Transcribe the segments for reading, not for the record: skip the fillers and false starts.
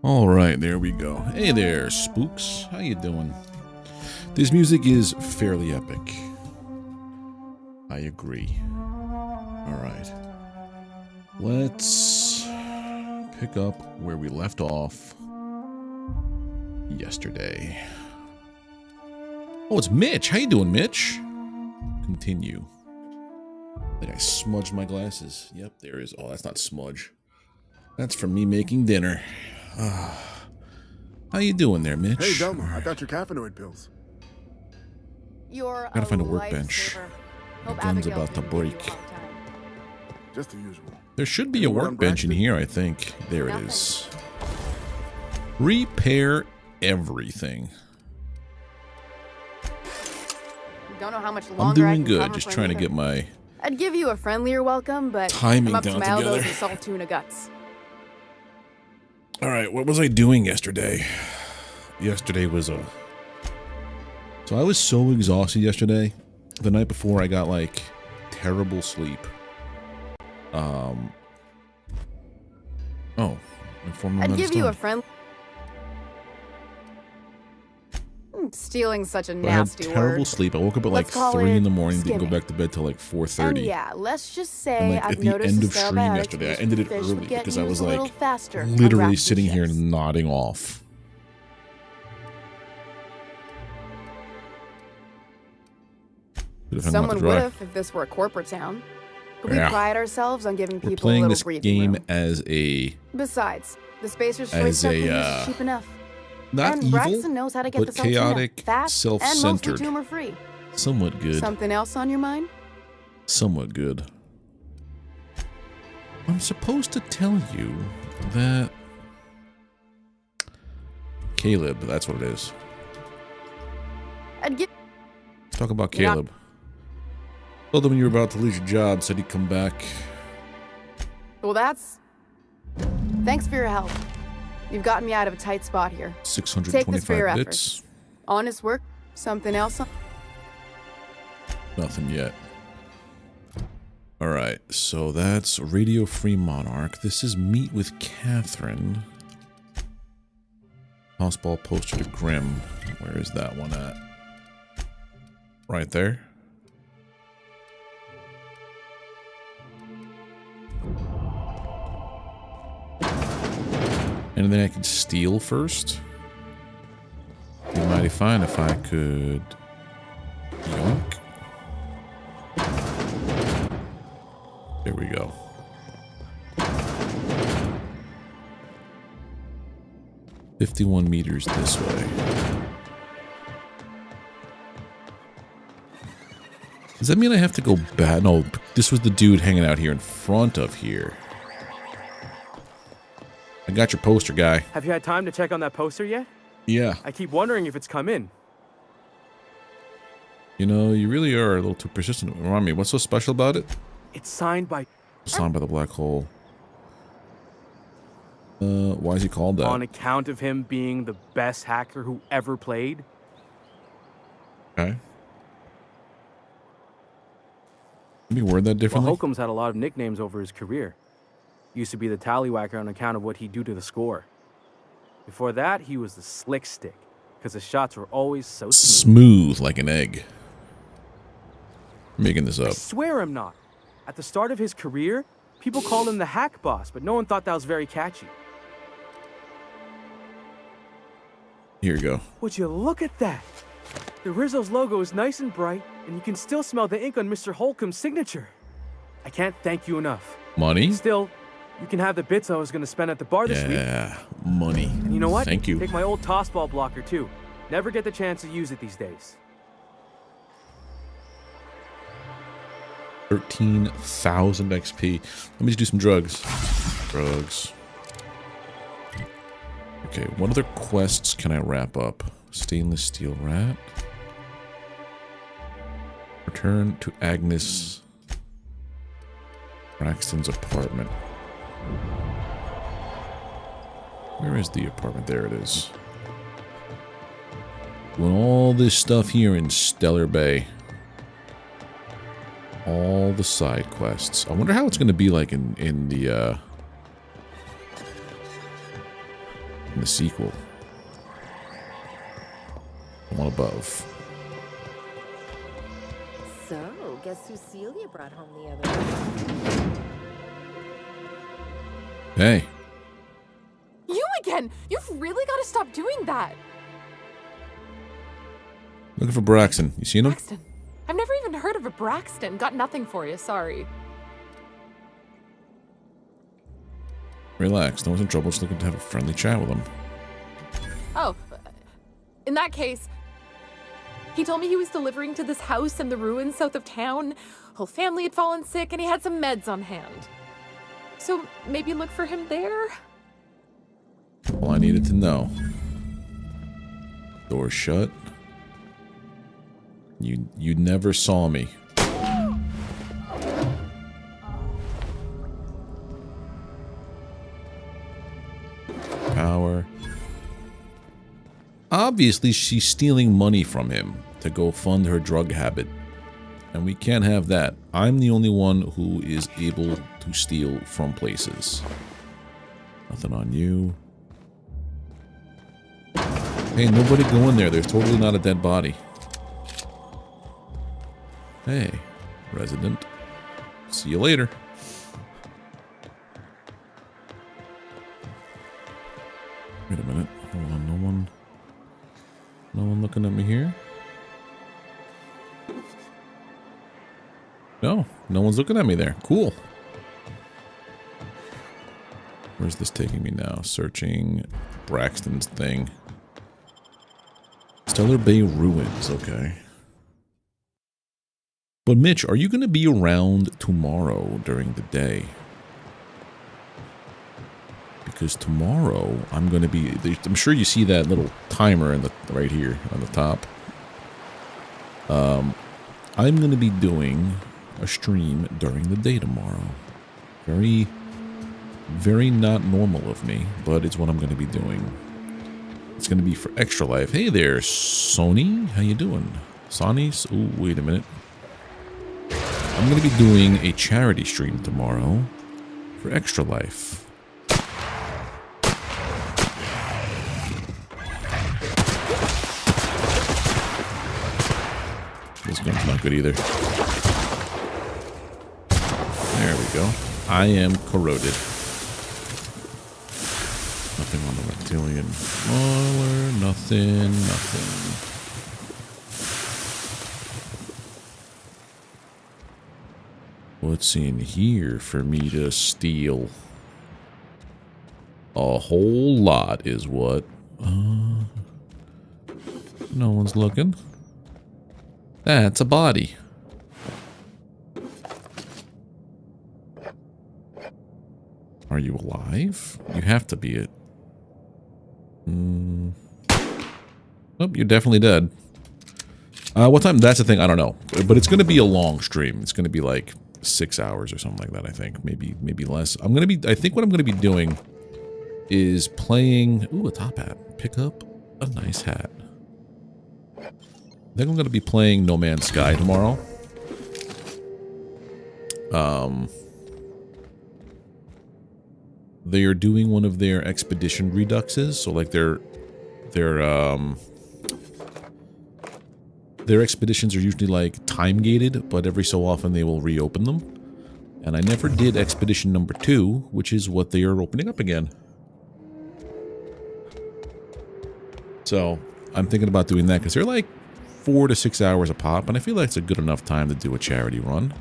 All right, there we go. Hey there, spooks. How you doing? This music is fairly epic. I agree. All right. Let's pick up where we left off yesterday. Oh, it's Mitch. How you doing, Mitch? Continue. I think I smudged my glasses. Yep, there is. Oh, that's not smudge. That's from me making dinner. How you doing there, Mitch? Hey, Delma, I got your caffeinoid pills. You're gotta find a workbench. The gun's about to break. Just the usual. There should be a workbench in here, I think. There it is. Repair everything. Don't know how much longer I'm doing good, just trying to get my I'd give you a friendlier welcome, but timing I'm up down to my elbows together. in salt tuna guts. Alright, what was I doing yesterday? Yesterday was So I was so exhausted yesterday. The night before I got like terrible sleep. Oh, I'd give you a friend. Stealing such a nasty I had terrible word. sleep. I woke up at like 3 in the morning. Didn't go back to bed till like 4:30. And yeah, let's just say And like I've at the noticed end a of stream probiotic yesterday, I fish ended it would early get because I used was a little like faster on literally rafting sitting here ships. nodding off. Someone would if this were a corporate town. We Yeah. pride ourselves on giving We're people a playing little this breathing game room. as a Besides, the Spacer's choice as stuff a, we use is cheap enough. not And evil, Braxton knows how to get but the Saltuna chaotic, fast and mostly self-centered. tumor free. Somewhat good. Something else on your mind? Somewhat good. I'm supposed to tell you that Caleb, that's what it is. I'd give Let's talk about Caleb. Told him when you were about to lose your job, said he'd come back. Well, that's... Thanks for your help. You've gotten me out of a tight spot here. Take this for your 625 efforts. bits. Honest work? Something else? Nothing yet. Alright, so that's Radio Free Monarch. This is Meet with Catherine. Houseball poster to Grim. Where is that one at? Right there. Anything I could steal first? Be mighty fine if I could yoink. There we go. $51 meters this way. Does that mean I have to go back? No, this was the dude hanging out here in front of here. I got your poster, guy. Have you had time to check on that poster yet? Yeah. I keep wondering if it's come in. You know, you really are a little too persistent. Remind me, what's so special about it? It's signed by... Signed by the black hole. Why is he called that? On account of him being the best hacker who ever played. Okay. Let me word that Well, differently. Holcomb's had a lot of nicknames over his career. Used to be the tallywhacker on account of what he'd do to the score. Before that, he was the slick stick, because his shots were always so Smooth like an egg. I'm making this I up. swear I'm not. At the start of his career, people called him the hack boss, but no one thought that was very catchy. Here you go. Would you look at that? The Rizzo's logo is nice and bright, and you can still smell the ink on Mr. Holcomb's signature. I can't thank you enough. Money? Still, you can have the bits I was going to spend at the bar this week. Yeah, money. And you know what? Thank you. Take my old tossball blocker, too. Never get the chance to use it these days. 13,000 XP. Let me just do some drugs. Drugs. Okay, what other quests can I wrap up? Stainless steel rat. Return to Agnes Braxton's apartment. Where is the apartment? There it is. Doing all this stuff here in Stellar Bay. All the side quests. I wonder how it's going to be like in the in the sequel. The one above. So, guess who Celia brought home the other night? Hey. You again! You've really got to stop doing that! Looking for Braxton. You seen him? Braxton. I've never even heard of a Braxton. Got nothing for you, sorry. Relax. No one's in trouble. Just looking to have a friendly chat with him. Oh, in that case, he told me he was delivering to this house in the ruins south of town. Whole family had fallen sick and he had some meds on hand. So maybe look for him there? All I needed to know. Door shut. You never saw me. Power. Obviously, she's stealing money from him to go fund her drug habit. And we can't have that. I'm the only one who is able to steal from places. Nothing on you. Hey, nobody go in there. There's totally not a dead body. Hey, resident. See you later. Wait a minute. Hold on. No one looking at me here? No one's looking at me there. Cool. Where's this taking me now? Searching Braxton's thing. Stellar Bay Ruins, okay. But Mitch, are you going to be around tomorrow during the day? Because tomorrow I'm going to be... I'm sure you see that little timer in the right here on the top. I'm going to be doing a stream during the day tomorrow. Very, very not normal of me, but it's what I'm going to be doing. It's going to be for Extra Life. Hey there, Sony. How you doing? Sonny's? Oh, wait a minute. I'm going to be doing a charity stream tomorrow for Extra Life. This gun's not good either. There we go. I am corroded. Nothing on the reptilian mauler. Nothing. What's in here for me to steal? A whole lot is what. No one's looking. That's a body. Are you alive? You have to be it. Oh, you're definitely dead. What time? That's the thing. I don't know. But it's going to be a long stream. It's going to be like 6 hours or something like that, I think. Maybe less. I think what I'm going to be doing is playing... Ooh, a top hat. Pick up a nice hat. I think I'm going to be playing No Man's Sky tomorrow. They are doing one of their expedition reduxes, so like their expeditions are usually like time gated, but every so often they will reopen them. And I never did expedition number 2, which is what they are opening up again. So I'm thinking about doing that because they're like 4 to 6 hours a pop, and I feel like it's a good enough time to do a charity run.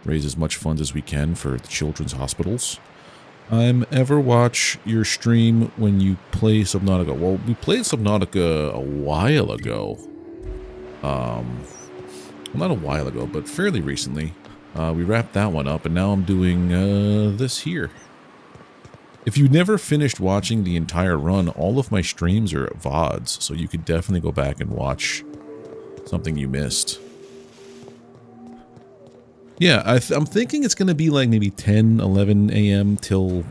Raise as much funds as we can for the children's hospitals. Ever watch your stream when you play Subnautica? Well, we played Subnautica a while ago. Well, not a while ago, but fairly recently. We wrapped that one up, and now I'm doing this here. If you never finished watching the entire run, all of my streams are VODs, so you could definitely go back and watch something you missed. Yeah, I'm thinking it's going to be like maybe 10, 11 a.m. till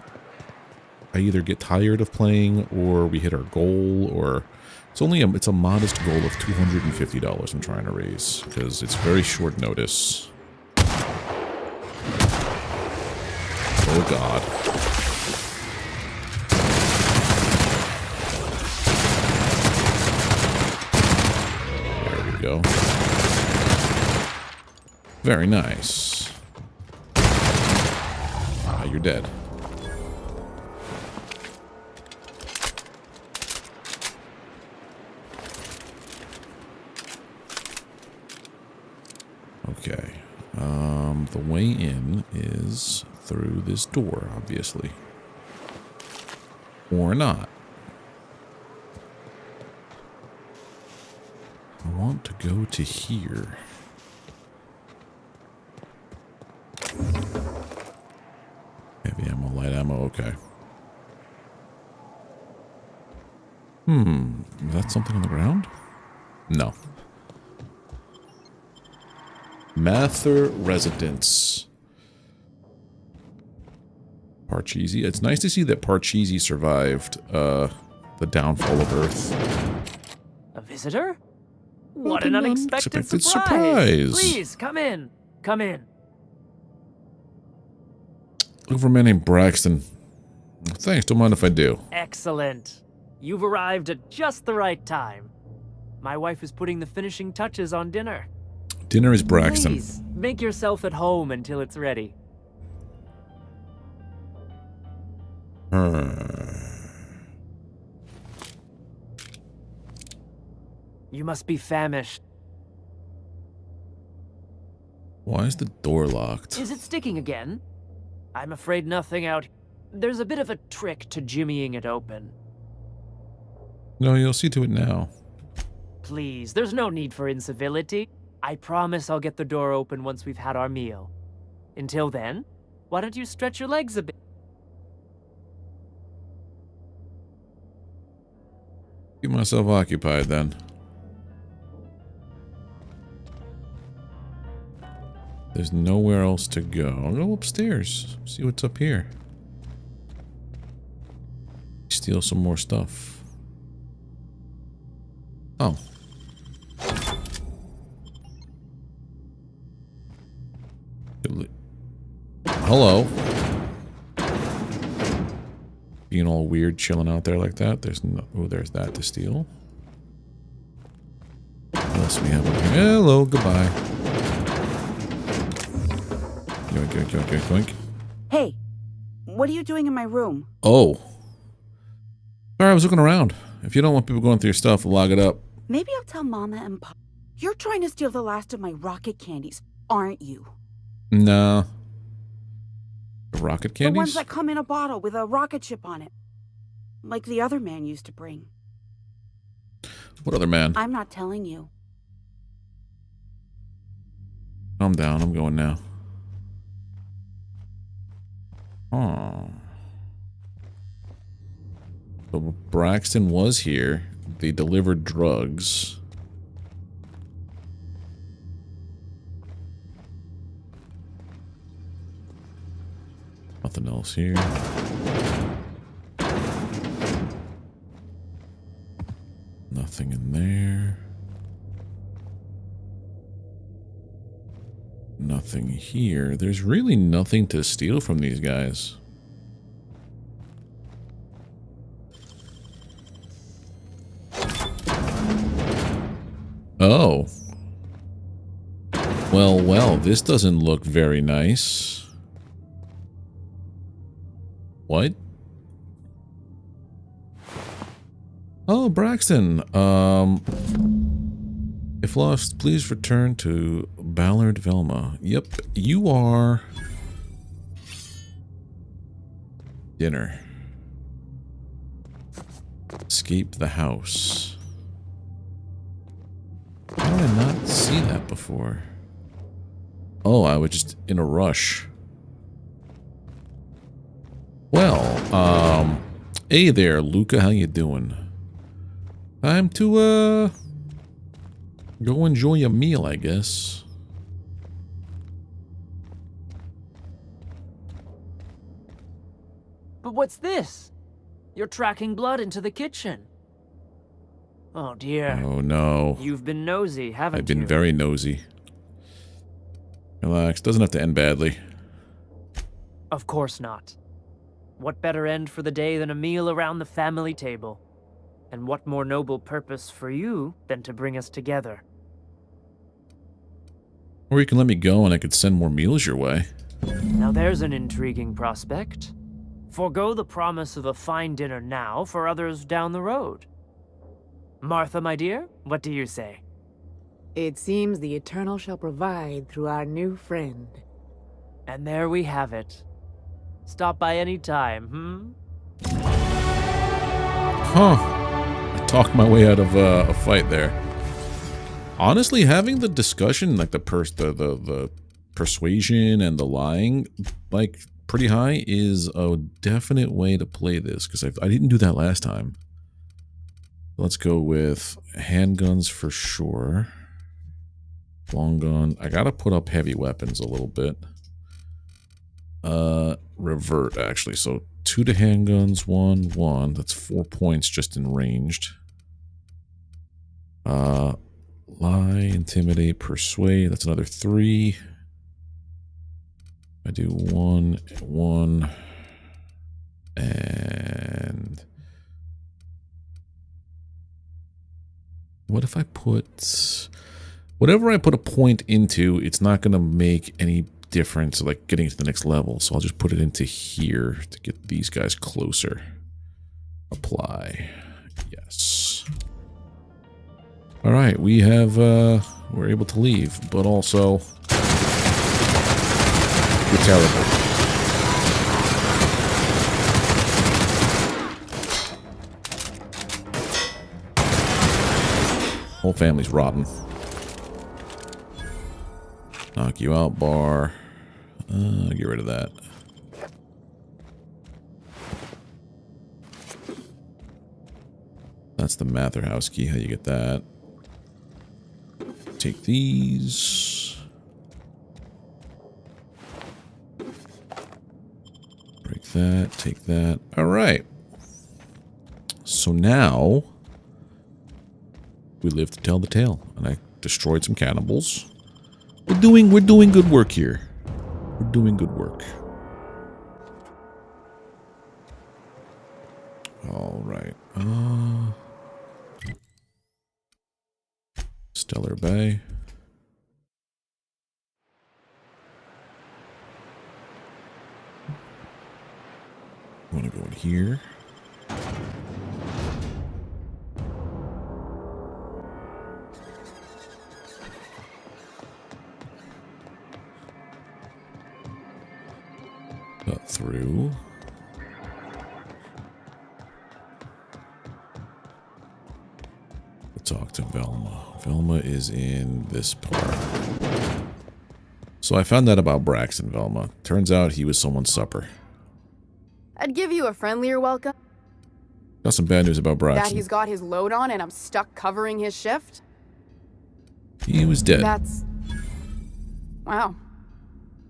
I either get tired of playing or we hit our goal, or it's a modest goal of $250 I'm trying to raise because it's very short notice. Oh God. Very nice. Ah, you're dead. Okay. The way in is through this door, obviously. Or not. I want to go to here. Heavy ammo, light ammo, okay. Is that something on the ground? No. Mather Residence. Parcheesi. It's nice to see that Parcheesi survived the downfall of Earth. A visitor? What an unexpected Unexpected surprise. surprise. Please, come in. Come in. Look for a man named Braxton. Thanks, don't mind if I do. Excellent. You've arrived at just the right time. My wife is putting the finishing touches on dinner. Dinner is Braxton. Please, make yourself at home until it's ready. You must be famished. Why is the door locked? Is it sticking again? I'm afraid nothing out. There's a bit of a trick to jimmying it open. No, you'll see to it now. Please, there's no need for incivility. I promise I'll get the door open once we've had our meal. Until then, why don't you stretch your legs a bit? Keep myself occupied then. There's nowhere else to go. I'll go upstairs. See what's up here. Steal some more stuff. Oh. Hello. Being all weird, chilling out there like that. There's no. Oh, there's that to steal. What else do we have over here? Hello, goodbye. Yoink, yoink, yoink, yoink, yoink. Hey, what are you doing in my room? Oh. Sorry, I was looking around. If you don't want people going through your stuff, log it up. Maybe I'll tell Mama and Pop. You're trying to steal the last of my rocket candies, aren't you? No. The rocket candies? The ones that come in a bottle with a rocket ship on it. Like the other man used to bring. What other man? I'm not telling you. Calm down, I'm going now. Oh. So Braxton was here. They delivered drugs. Nothing else here. Nothing in there. Nothing here. There's really nothing to steal from these guys. Oh. Well, this doesn't look very nice. What? Oh, Braxton. If lost, please return to Ballard Velma. Yep, you are... Dinner. Escape the house. How did I not see that before? Oh, I was just in a rush. Well, hey there, Luca, how you doing? Time to, go enjoy a meal, I guess. But what's this? You're tracking blood into the kitchen. Oh dear. Oh no. You've been nosy, haven't you? I've been very nosy. Relax, doesn't have to end badly. Of course not. What better end for the day than a meal around the family table? And what more noble purpose for you than to bring us together? Or you can let me go and I could send more meals your way. Now there's an intriguing prospect. Forgo the promise of a fine dinner now for others down the road. Martha, my dear, what do you say? It seems the Eternal shall provide through our new friend. And there we have it. Stop by any time, Huh. I talked my way out of a fight there. Honestly, having the discussion, like the persuasion and the lying, like, pretty high is a definite way to play this, because I didn't do that last time. Let's go with handguns for sure. Long gun. I gotta put up heavy weapons a little bit. Revert, actually. So 2 to handguns, 1. That's 4 points just in ranged. Lie, intimidate, persuade. That's another 3. I do 1, and what if I put whatever I put a point into, it's not going to make any difference like getting to the next level, so I'll just put it into here to get these guys closer. Apply. Yes. All right, we have we're able to leave, but also you're terrible. Whole family's rotten. Knock you out, bar. Get rid of that. That's the Mather house key. How do you get that? Take these. Break that. Take that. All right. So now we live to tell the tale, and I destroyed some cannibals. We're doing good work here. We're doing good work. All right. Stellar Bay. I want to go in here. Cut through. Talk to Velma. Velma is in this part. So I found out about Braxton, Velma. Turns out he was someone's supper. I'd give you a friendlier welcome. Got some bad news about That Braxton. he's got his load on and I'm stuck covering his shift? He was dead. That's... Wow.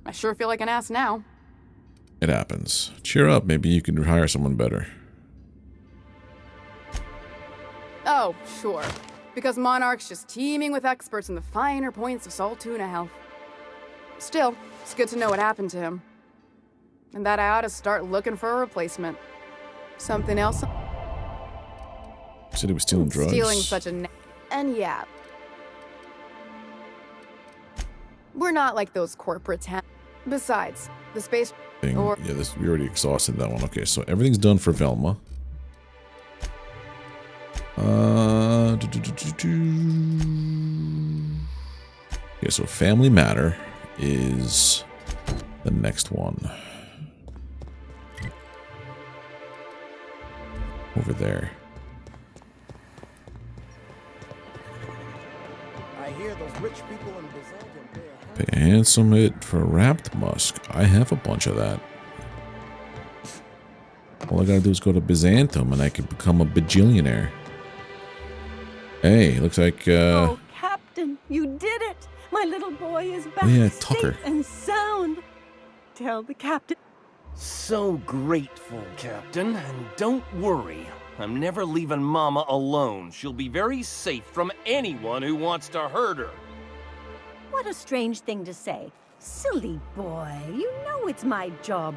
I sure feel like an ass now. It happens. Cheer up. Maybe you can hire someone better. Oh, sure. Because Monarch's just teeming with experts in the finer points of salt tuna health. Still, it's good to know what happened to him. And that I ought to start looking for a replacement. Something else? Said he was stealing drugs. Stealing such a... And yeah. We're not like those corporate Besides, the space... Thing. Yeah, we already exhausted that one. Okay, so everything's done for Velma. Yeah, so Family Matter is the next one. Over there. I hear those rich people in Byzantium Pay a handsome hit for wrapped musk. I have a bunch of that. All I gotta do is go to Byzantium and I can become a bajillionaire. Hey, looks like Oh, Captain, you did it! My little boy is back Tucker. safe and sound. Tell the captain. So grateful, Captain. And don't worry. I'm never leaving Mama alone. She'll be very safe from anyone who wants to hurt her. What a strange thing to say. Silly boy, you know it's my job.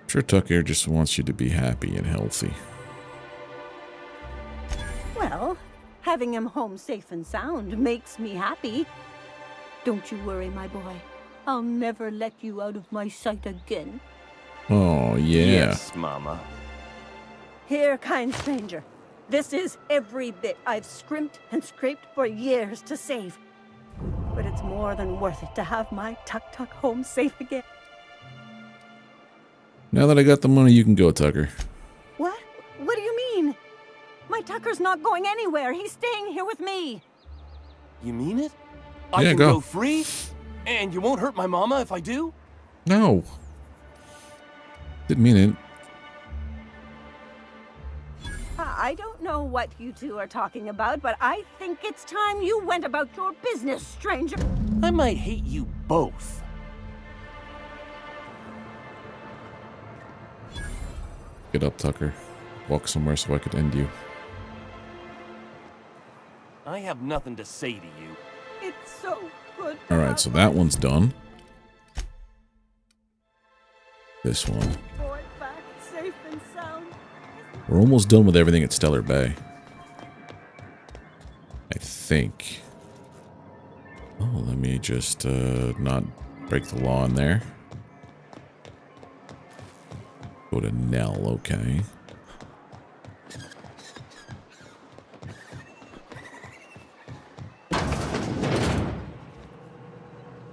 I'm sure Tucker just wants you to be happy and healthy. Well, having him home safe and sound makes me happy. Don't you worry, my boy. I'll never let you out of my sight again. Oh, yeah. Yes, Mama. Here, kind stranger. This is every bit I've scrimped and scraped for years to save. But it's more than worth it to have my Tuk-Tuk home safe again. Now that I got the money, you can go, Tucker. What? What do you mean? My Tucker's not going anywhere. He's staying here with me. You mean it? I Yeah, can go. go free? And you won't hurt my mama if I do? No. Didn't mean it. I don't know what you two are talking about, but I think it's time you went about your business, stranger. I might hate you both. Get up, Tucker. Walk somewhere so I could end you. I have nothing to say to you. It's so good. Alright, so that one's done. This one. Boy, back safe and sound. We're almost done with everything at Stellar Bay. I think. Oh, let me just not break the law in there. Go to Nell, okay.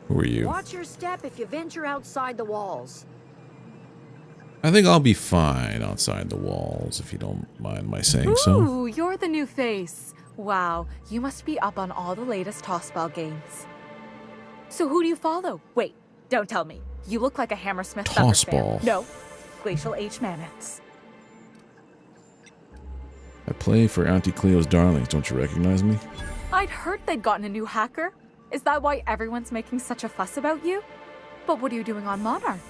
Who are you? Watch your step if you venture outside the walls. I think I'll be fine outside the walls, if you don't mind my saying so. Ooh, you're the new face. Wow, you must be up on all the latest tossball games. So who do you follow? Wait, don't tell me. You look like a Hammersmith Thunder fan. Tossball. No, Glacial H. Mammoths. I play for Auntie Cleo's Darlings. Don't you recognize me? I'd heard they'd gotten a new hacker. Is that why everyone's making such a fuss about you? But what are you doing on Monarch?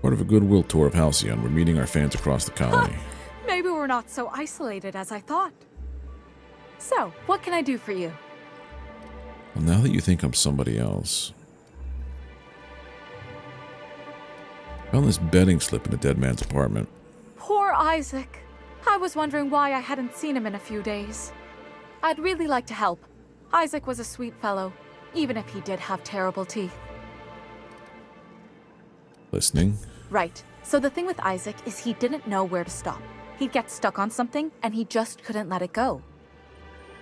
Part of a goodwill tour of Halcyon. We're meeting our fans across the colony. Maybe we're not so isolated as I thought. So, what can I do for you? Well, now that you think I'm somebody else. Found this betting slip in a dead man's apartment. Poor Isaac. I was wondering why I hadn't seen him in a few days. I'd really like to help. Isaac was a sweet fellow, even if he did have terrible teeth. Listening. Right. So the thing with Isaac is he didn't know where to stop. He'd get stuck on something, and he just couldn't let it go.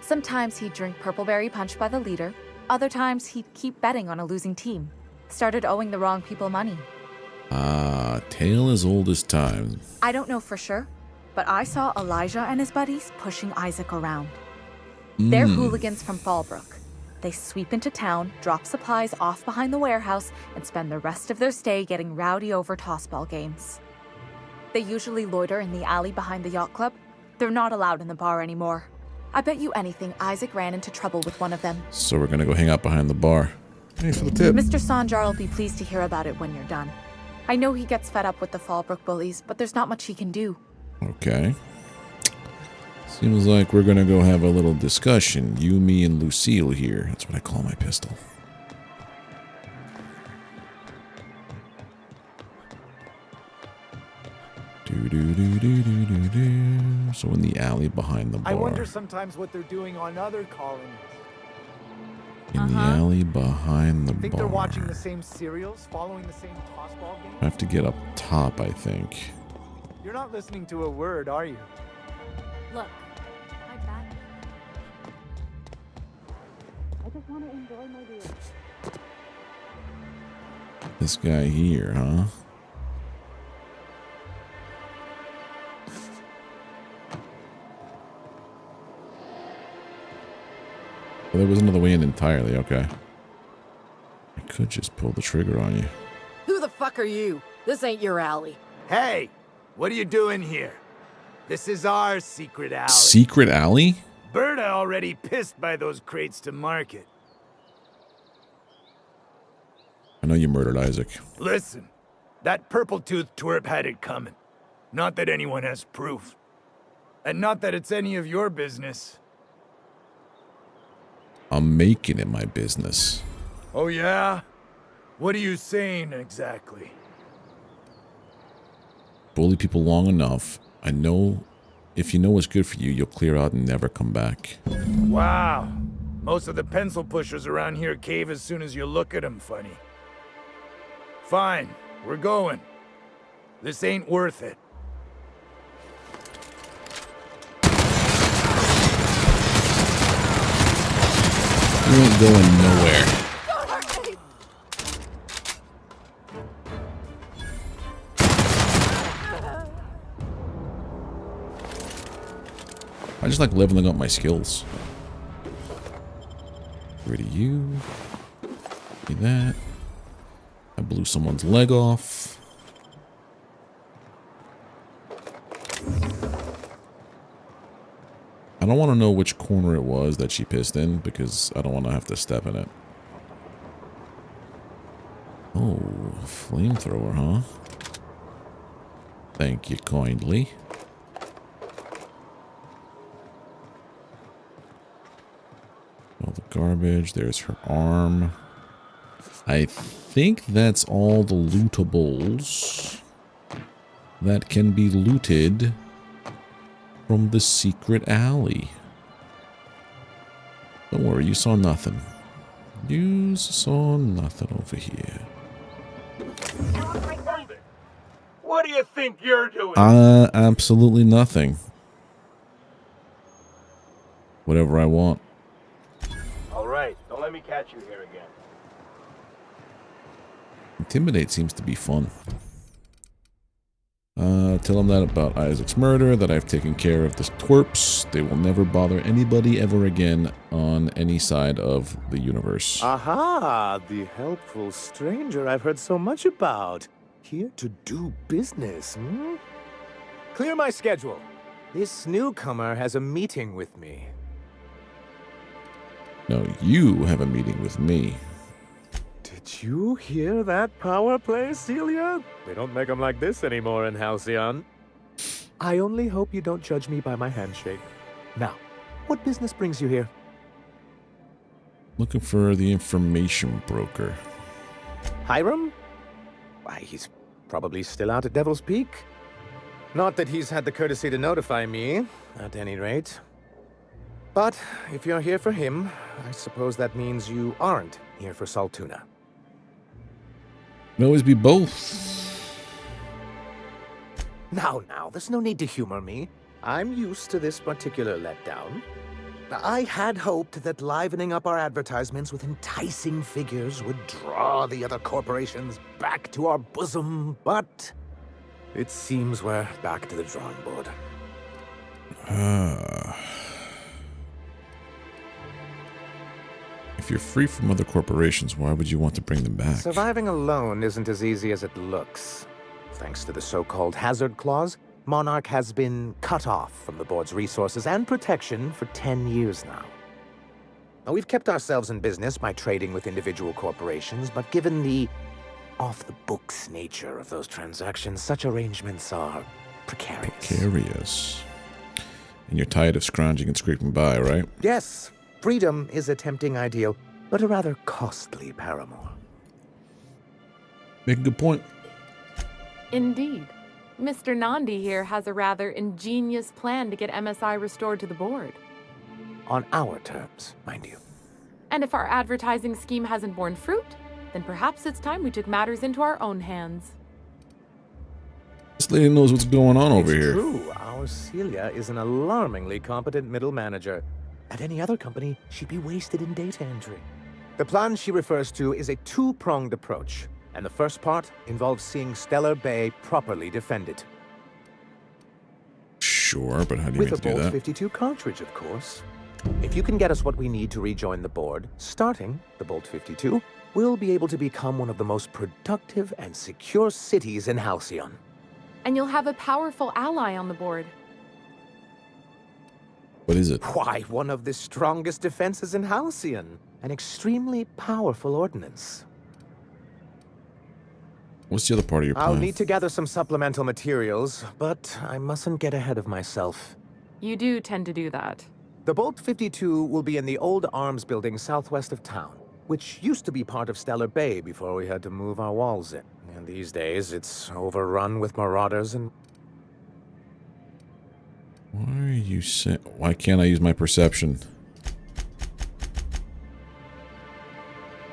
Sometimes he'd drink Purpleberry Punch by the liter. Other times he'd keep betting on a losing team. Started owing the wrong people money. Ah, tale as old as time. I don't know for sure, but I saw Elijah and his buddies pushing Isaac around. They're hooligans from Fallbrook. They sweep into town, drop supplies off behind the warehouse, and spend the rest of their stay getting rowdy over tossball games. They usually loiter in the alley behind the yacht club. They're not allowed in the bar anymore. I bet you anything Isaac ran into trouble with one of them. So we're gonna go hang out behind the bar. Thanks for the tip. Mr. Sanjar will be pleased to hear about it when you're done. I know he gets fed up with the Fallbrook bullies, but there's not much he can do. Okay. Seems like we're gonna go have a little discussion. You, me, and Lucille here. That's what I call my pistol. So in the alley behind the bar. I wonder sometimes what they're doing on other colonies. In the alley behind the Think bar. they're watching the same serials, following the same tossball games? I have to get up top, I think. You're not listening to a word, are you? Look, I bet. I just want to enjoy my beer. This guy here, huh? Well, there was another way in entirely, okay. I could just pull the trigger on you. Who the fuck are you? This ain't your alley. Hey, what are you doing here? This is our secret alley. Secret alley? Berta already pissed by those crates to market. I know you murdered Isaac. Listen, that purple-toothed twerp had it coming. Not that anyone has proof. And not that it's any of your business. I'm making it my business. Oh yeah? What are you saying exactly? Bully people long enough. I know if you know what's good for you, you'll clear out and never come back. Wow. Most of the pencil pushers around here cave as soon as you look at them funny. Fine, we're going. This ain't worth it. You ain't going nowhere. I just like leveling up my skills. Rid of you. Do that. I blew someone's leg off. I don't want to know which corner it was that she pissed in because I don't want to have to step in it. Oh, flamethrower, huh? Thank you kindly. All the garbage. There's her arm. I think that's all the lootables that can be looted from the secret alley. Don't worry, you saw nothing. You saw nothing over here. What do you think you're doing? Absolutely nothing. Whatever I want. All right, don't let me catch you here again. Intimidate seems to be fun. Tell them that about Isaac's murder, that I've taken care of the twerps. They will never bother anybody ever again on any side of the universe. Aha, the helpful stranger I've heard so much about. Here to do business, hmm? Clear my schedule. This newcomer has a meeting with me. No, you have a meeting with me. Did you hear that power play, Celia? They don't make them like this anymore in Halcyon. I only hope you don't judge me by my handshake. Now, what business brings you here? Looking for the information broker. Hiram? Why, he's probably still out at Devil's Peak. Not that he's had the courtesy to notify me, at any rate. But if you're here for him, I suppose that means you aren't here for Saltuna. Can always be both. Now, there's no need to humor me. I'm used to this particular letdown. I had hoped that livening up our advertisements with enticing figures would draw the other corporations back to our bosom, but it seems we're back to the drawing board. If you're free from other corporations, why would you want to bring them back? Surviving alone isn't as easy as it looks. Thanks to the so-called hazard clause, Monarch has been cut off from the board's resources and protection for 10 years now. Now, we've kept ourselves in business by trading with individual corporations, but given the off-the-books nature of those transactions, such arrangements are precarious. Precarious. And you're tired of scrounging and scraping by, right? Yes, freedom is a tempting ideal, but a rather costly paramour. Make a good point. Indeed. Mr. Nandi here has a rather ingenious plan to get MSI restored to the board. On our terms, mind you. And if our advertising scheme hasn't borne fruit, then perhaps it's time we took matters into our own hands. This lady knows what's going on over here. It's true. Our Celia is an alarmingly competent middle manager. At any other company, she'd be wasted in data entry. The plan she refers to is a two-pronged approach, and the first part involves seeing Stellar Bay properly defended. Sure, but how do you With mean to a do Bolt that? 52 cartridge, of course. If you can get us what we need to rejoin the board, starting the Bolt 52, we'll be able to become one of the most productive and secure cities in Halcyon. And you'll have a powerful ally on the board. What is it? Why, one of the strongest defenses in Halcyon. An extremely powerful ordnance. What's the other part of your plan? I'll need to gather some supplemental materials, but I mustn't get ahead of myself. You do tend to do that. The Bolt 52 will be in the old arms building southwest of town, which used to be part of Stellar Bay before we had to move our walls in. And these days, it's overrun with marauders and... Why are you saying... Why can't I use my perception?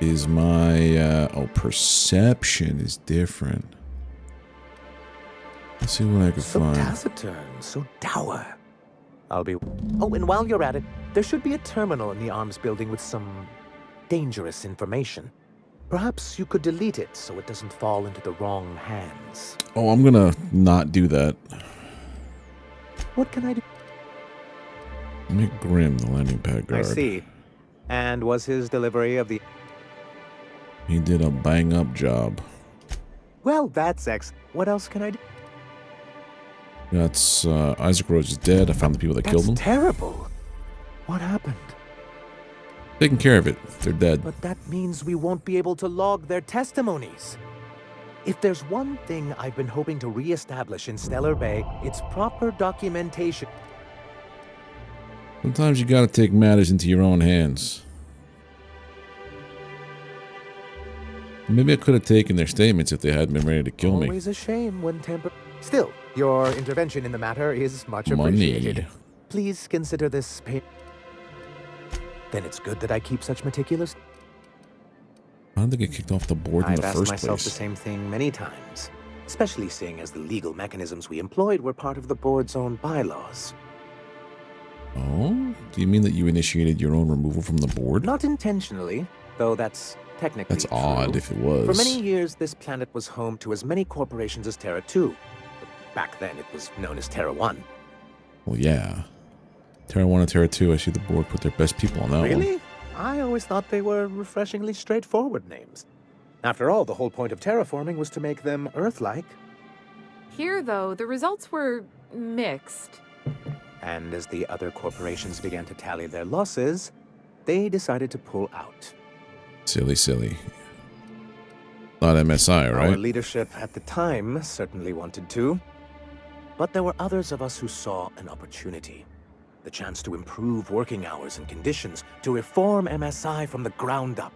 is my perception is different. Let's see what I can So find. taciturn, so dour. I'll be... Oh, and while you're at it, there should be a terminal in the arms building with some dangerous information. Perhaps you could delete it so it doesn't fall into the wrong hands. Oh, I'm gonna not do that. What can I do? Make Grim the landing pad guard. I see. And was his delivery of the... He did a bang-up job. Well, that's excellent. What else can I do? That's Isaac Rhodes is dead. I found the people that killed him. That's terrible. What happened? Taking care of it. They're dead. But that means we won't be able to log their testimonies. If there's one thing I've been hoping to re-establish in Stellar Bay, it's proper documentation. Sometimes you gotta take matters into your own hands. Maybe I could have taken their statements if they hadn't been ready to kill me. Always a shame when temper... Still, your intervention in the matter is much appreciated. Money. Please consider this pay... Then it's good that I keep such meticulous... How did they get kicked off the board in I've the asked first myself place? the same thing many times, especially seeing as the legal mechanisms we employed were part of the board's own bylaws. Oh? Do you mean that you initiated your own removal from the board? Not intentionally, though that's technically That's odd true. if it was. For many years, this planet was home to as many corporations as Terra 2. Back then, it was known as Terra 1. Well, yeah. Terra 1 and Terra 2, I see the board put their best people on that one. Really? I always thought they were refreshingly straightforward names. After all, the whole point of terraforming was to make them Earth-like. Here, though, the results were mixed. And as the other corporations began to tally their losses, they decided to pull out. Silly, silly. Not MSI, right? Our leadership at the time certainly wanted to. But there were others of us who saw an opportunity. The chance to improve working hours and conditions, to reform MSI from the ground up.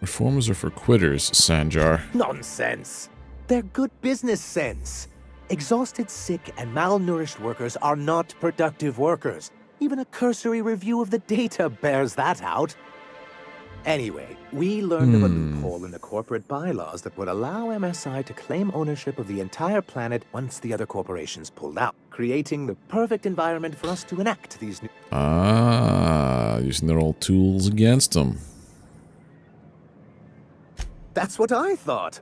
Reforms are for quitters, Sanjar. Nonsense! They're good business sense. Exhausted, sick, and malnourished workers are not productive workers. Even a cursory review of the data bears that out. Anyway, we learned of a loophole in the corporate bylaws that would allow MSI to claim ownership of the entire planet once the other corporations pulled out, creating the perfect environment for us to enact these new... Ah, using their old tools against them. That's what I thought.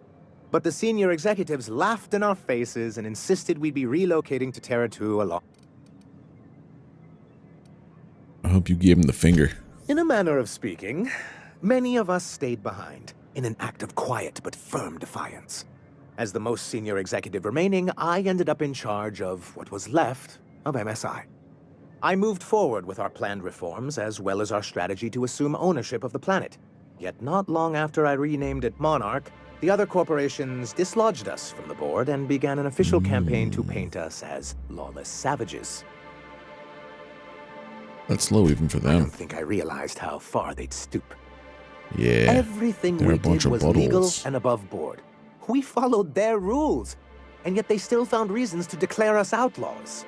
But the senior executives laughed in our faces and insisted we'd be relocating to Terra 2 along. I hope you gave him the finger. In a manner of speaking, many of us stayed behind, in an act of quiet but firm defiance. As the most senior executive remaining, I ended up in charge of what was left of MSI. I moved forward with our planned reforms, as well as our strategy to assume ownership of the planet. Yet not long after I renamed it Monarch, the other corporations dislodged us from the board and began an official campaign to paint us as lawless savages. That's low even for I them. don't think I realized how far they'd stoop. Yeah. Everything they're we a bunch did of was buttholes. legal and above board. We followed their rules, and yet they still found reasons to declare us outlaws.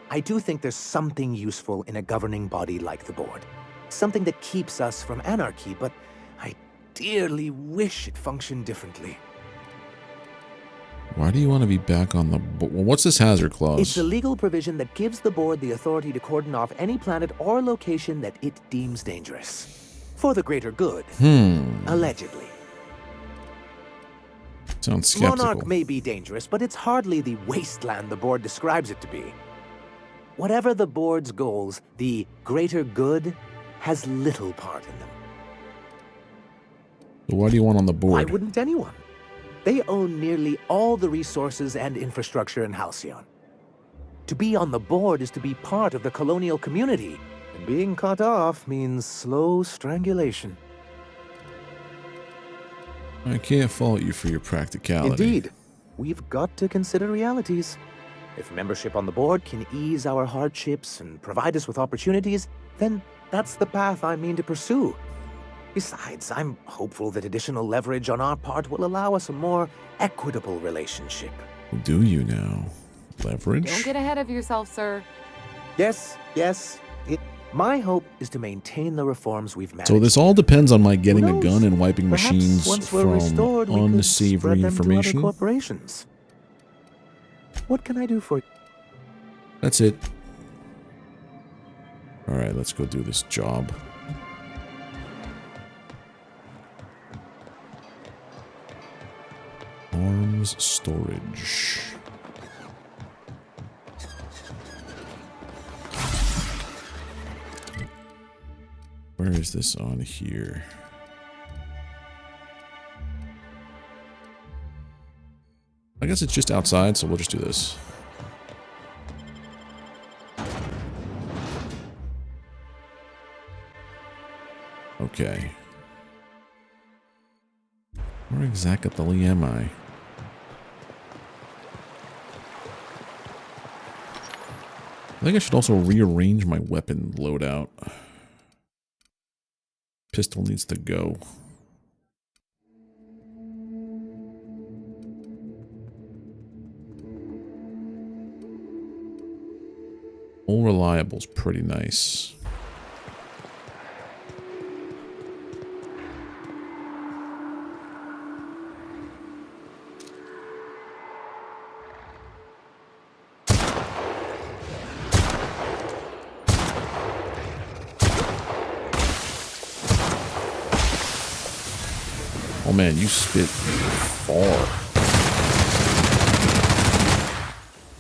I do think there's something useful in a governing body like the board. Something that keeps us from anarchy, but I dearly wish it functioned differently. Why do you want to be back on the board? Well, what's this hazard clause? It's a legal provision that gives the board the authority to cordon off any planet or location that it deems dangerous. For the greater good. Allegedly. Sounds skeptical. Monarch may be dangerous, but it's hardly the wasteland the board describes it to be. Whatever the board's goals, the greater good has little part in them. So why do you want on the Why board? wouldn't anyone? They own nearly all the resources and infrastructure in Halcyon. To be on the board is to be part of the colonial community, and being cut off means slow strangulation. I can't fault you for your practicality. Indeed. We've got to consider realities. If membership on the board can ease our hardships and provide us with opportunities, then that's the path I mean to pursue. Besides, I'm hopeful that additional leverage on our part will allow us a more equitable relationship. Do you now? Leverage? Don't get ahead of yourself, sir. Yes, My hope is to maintain the reforms we've managed. So this all depends on my getting a gun and wiping Perhaps machines once we're from restored, we could spread unsavory them to other information. corporations. What can I do for you? That's it. Alright, let's go do this job. Arms storage. Where is this on here? I guess it's just outside, so we'll just do this. Okay. Where exactly am I? I think I should also rearrange my weapon loadout. Pistol needs to go. All reliable's pretty nice. Oh man, you spit far.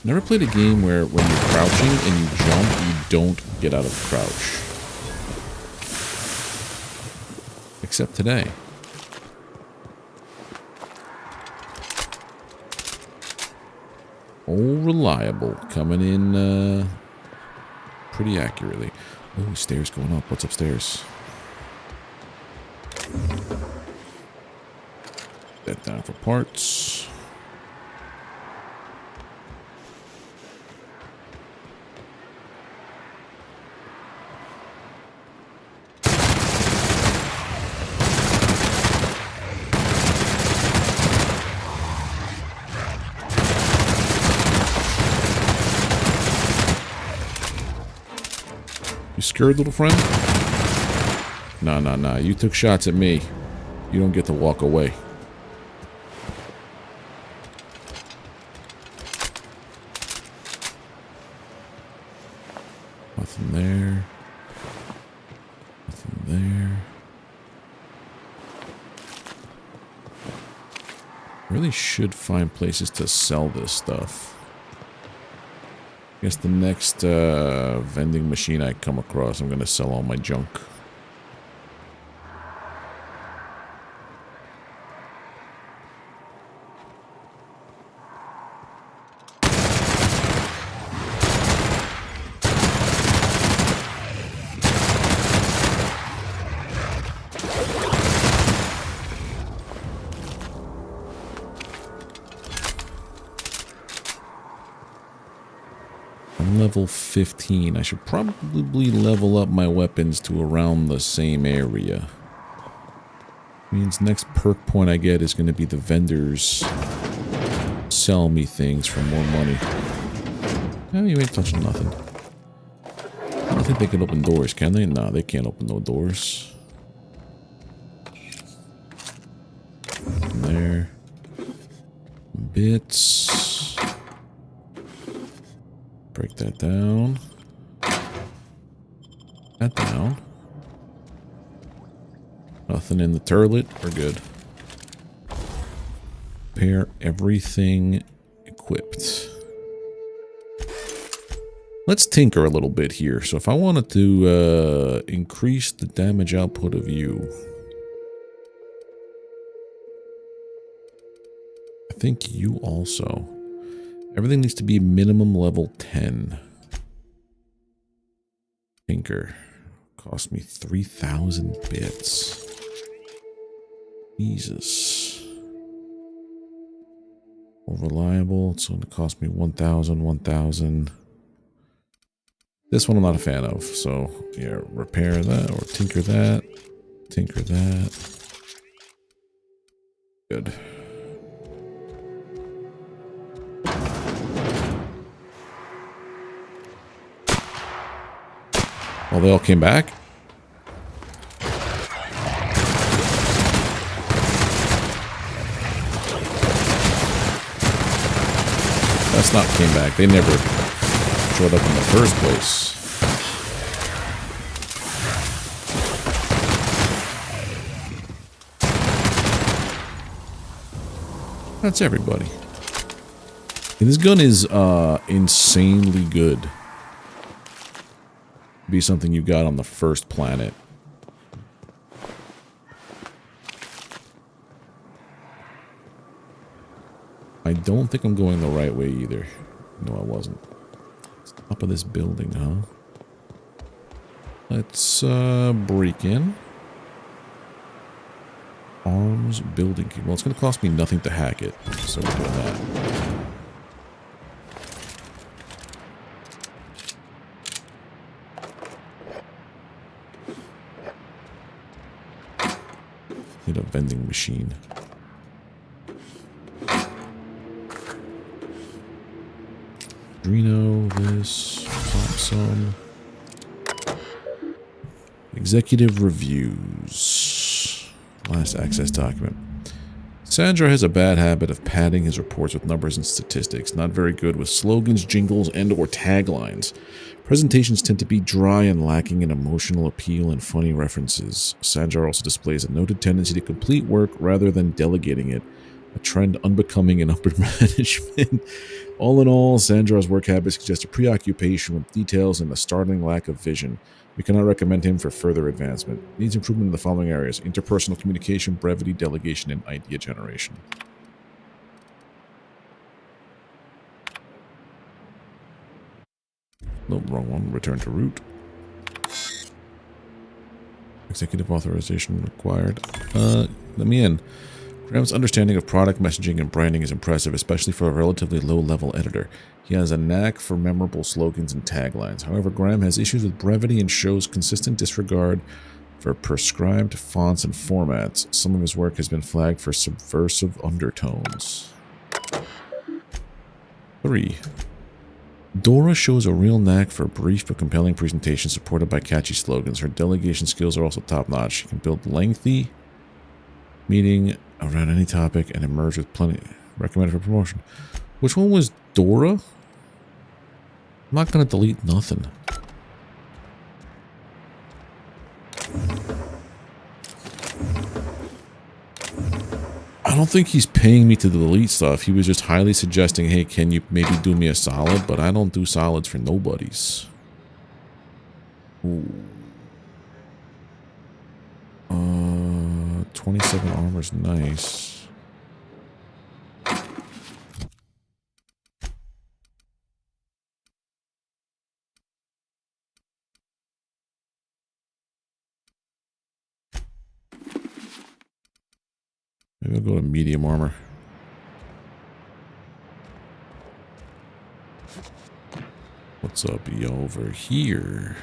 Never played a game where when you're crouching and you jump, you don't get out of crouch. Except today. All reliable, coming in pretty accurately. Oh, stairs going up. What's upstairs? That down for parts. You scared, little friend? Nah, nah, nah. You took shots at me. You don't get to walk away. Nothing there. Nothing there. Really should find places to sell this stuff. I guess the next vending machine I come across, I'm going to sell all my junk. I'm level 15. I should probably level up my weapons to around the same area. Means next perk point I get is going to be the vendors sell me things for more money. Oh, you ain't touching nothing. I don't think they can open doors, can they? No, they can't open no doors. There. Bits. Break that down. That down. Nothing in the turlet. We're good. Repair everything equipped. Let's tinker a little bit here. So if I wanted to increase the damage output of you, I think you also. Everything needs to be minimum level 10. Tinker. Cost me 3,000 bits. Jesus. More reliable. It's going to cost me 1,000, 1,000. This one I'm not a fan of. So, yeah, repair that or tinker that. Tinker that. Good. Oh, they all came back? That's not came back. They never showed up in the first place. That's everybody. And this gun is insanely good. Be something you got on the first planet. I don't think I'm going the right way either. No, I wasn't. It's top of this building, huh? Let's break in. Arms building key. Well, it's going to cost me nothing to hack it, so we're doing that. Need a vending machine. Drino, this, Thompson. Executive reviews. Last access document. Sandra has a bad habit of padding his reports with numbers and statistics. Not very good with slogans, jingles, and or taglines. Presentations tend to be dry and lacking in emotional appeal and funny references. Sandra also displays a noted tendency to complete work rather than delegating it, a trend unbecoming in upper management. All in all, Sandra's work habits suggest a preoccupation with details and a startling lack of vision. We cannot recommend him for further advancement. Needs improvement in the following areas: interpersonal communication, brevity, delegation, and idea generation. Nope, wrong one. Return to root. Executive authorization required. Let me in. Graham's understanding of product messaging and branding is impressive, especially for a relatively low-level editor. He has a knack for memorable slogans and taglines. However, Graham has issues with brevity and shows consistent disregard for prescribed fonts and formats. Some of his work has been flagged for subversive undertones. 3. Dora shows a real knack for brief but compelling presentations supported by catchy slogans. Her delegation skills are also top-notch. She can build lengthy meeting around any topic and emerge with plenty recommended for promotion. Which one was Dora? I'm not going to delete nothing. I don't think he's paying me to delete stuff. He was just highly suggesting, hey, can you maybe do me a solid? But I don't do solids for nobodies. Ooh. 27 armor's nice. Maybe I'll go to medium armor. What's up, yo, over here?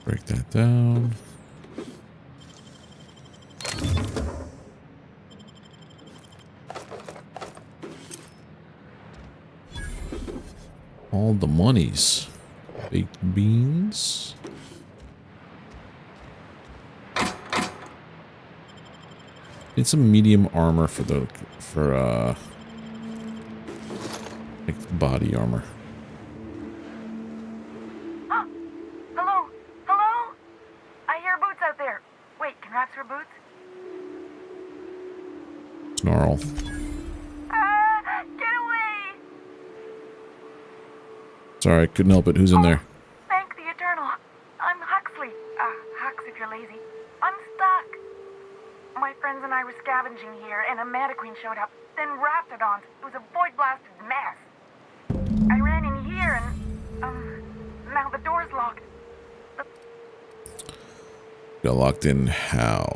Break that down. All the monies. Baked beans. Need some medium armor for the like body armor. Hello? Hello? I hear boots out there. Wait, can rats wear boots? Snarl. Get away! Sorry, couldn't help it. Who's in there? Thank the Eternal. I'm Huxley. Hux if you're lazy. I'm stuck. My friends and I were scavenging here, and a Meta Queen showed up. Then Raptidons. It was a void-blasted mess. I ran in here, and, now the door's locked. Got locked in how?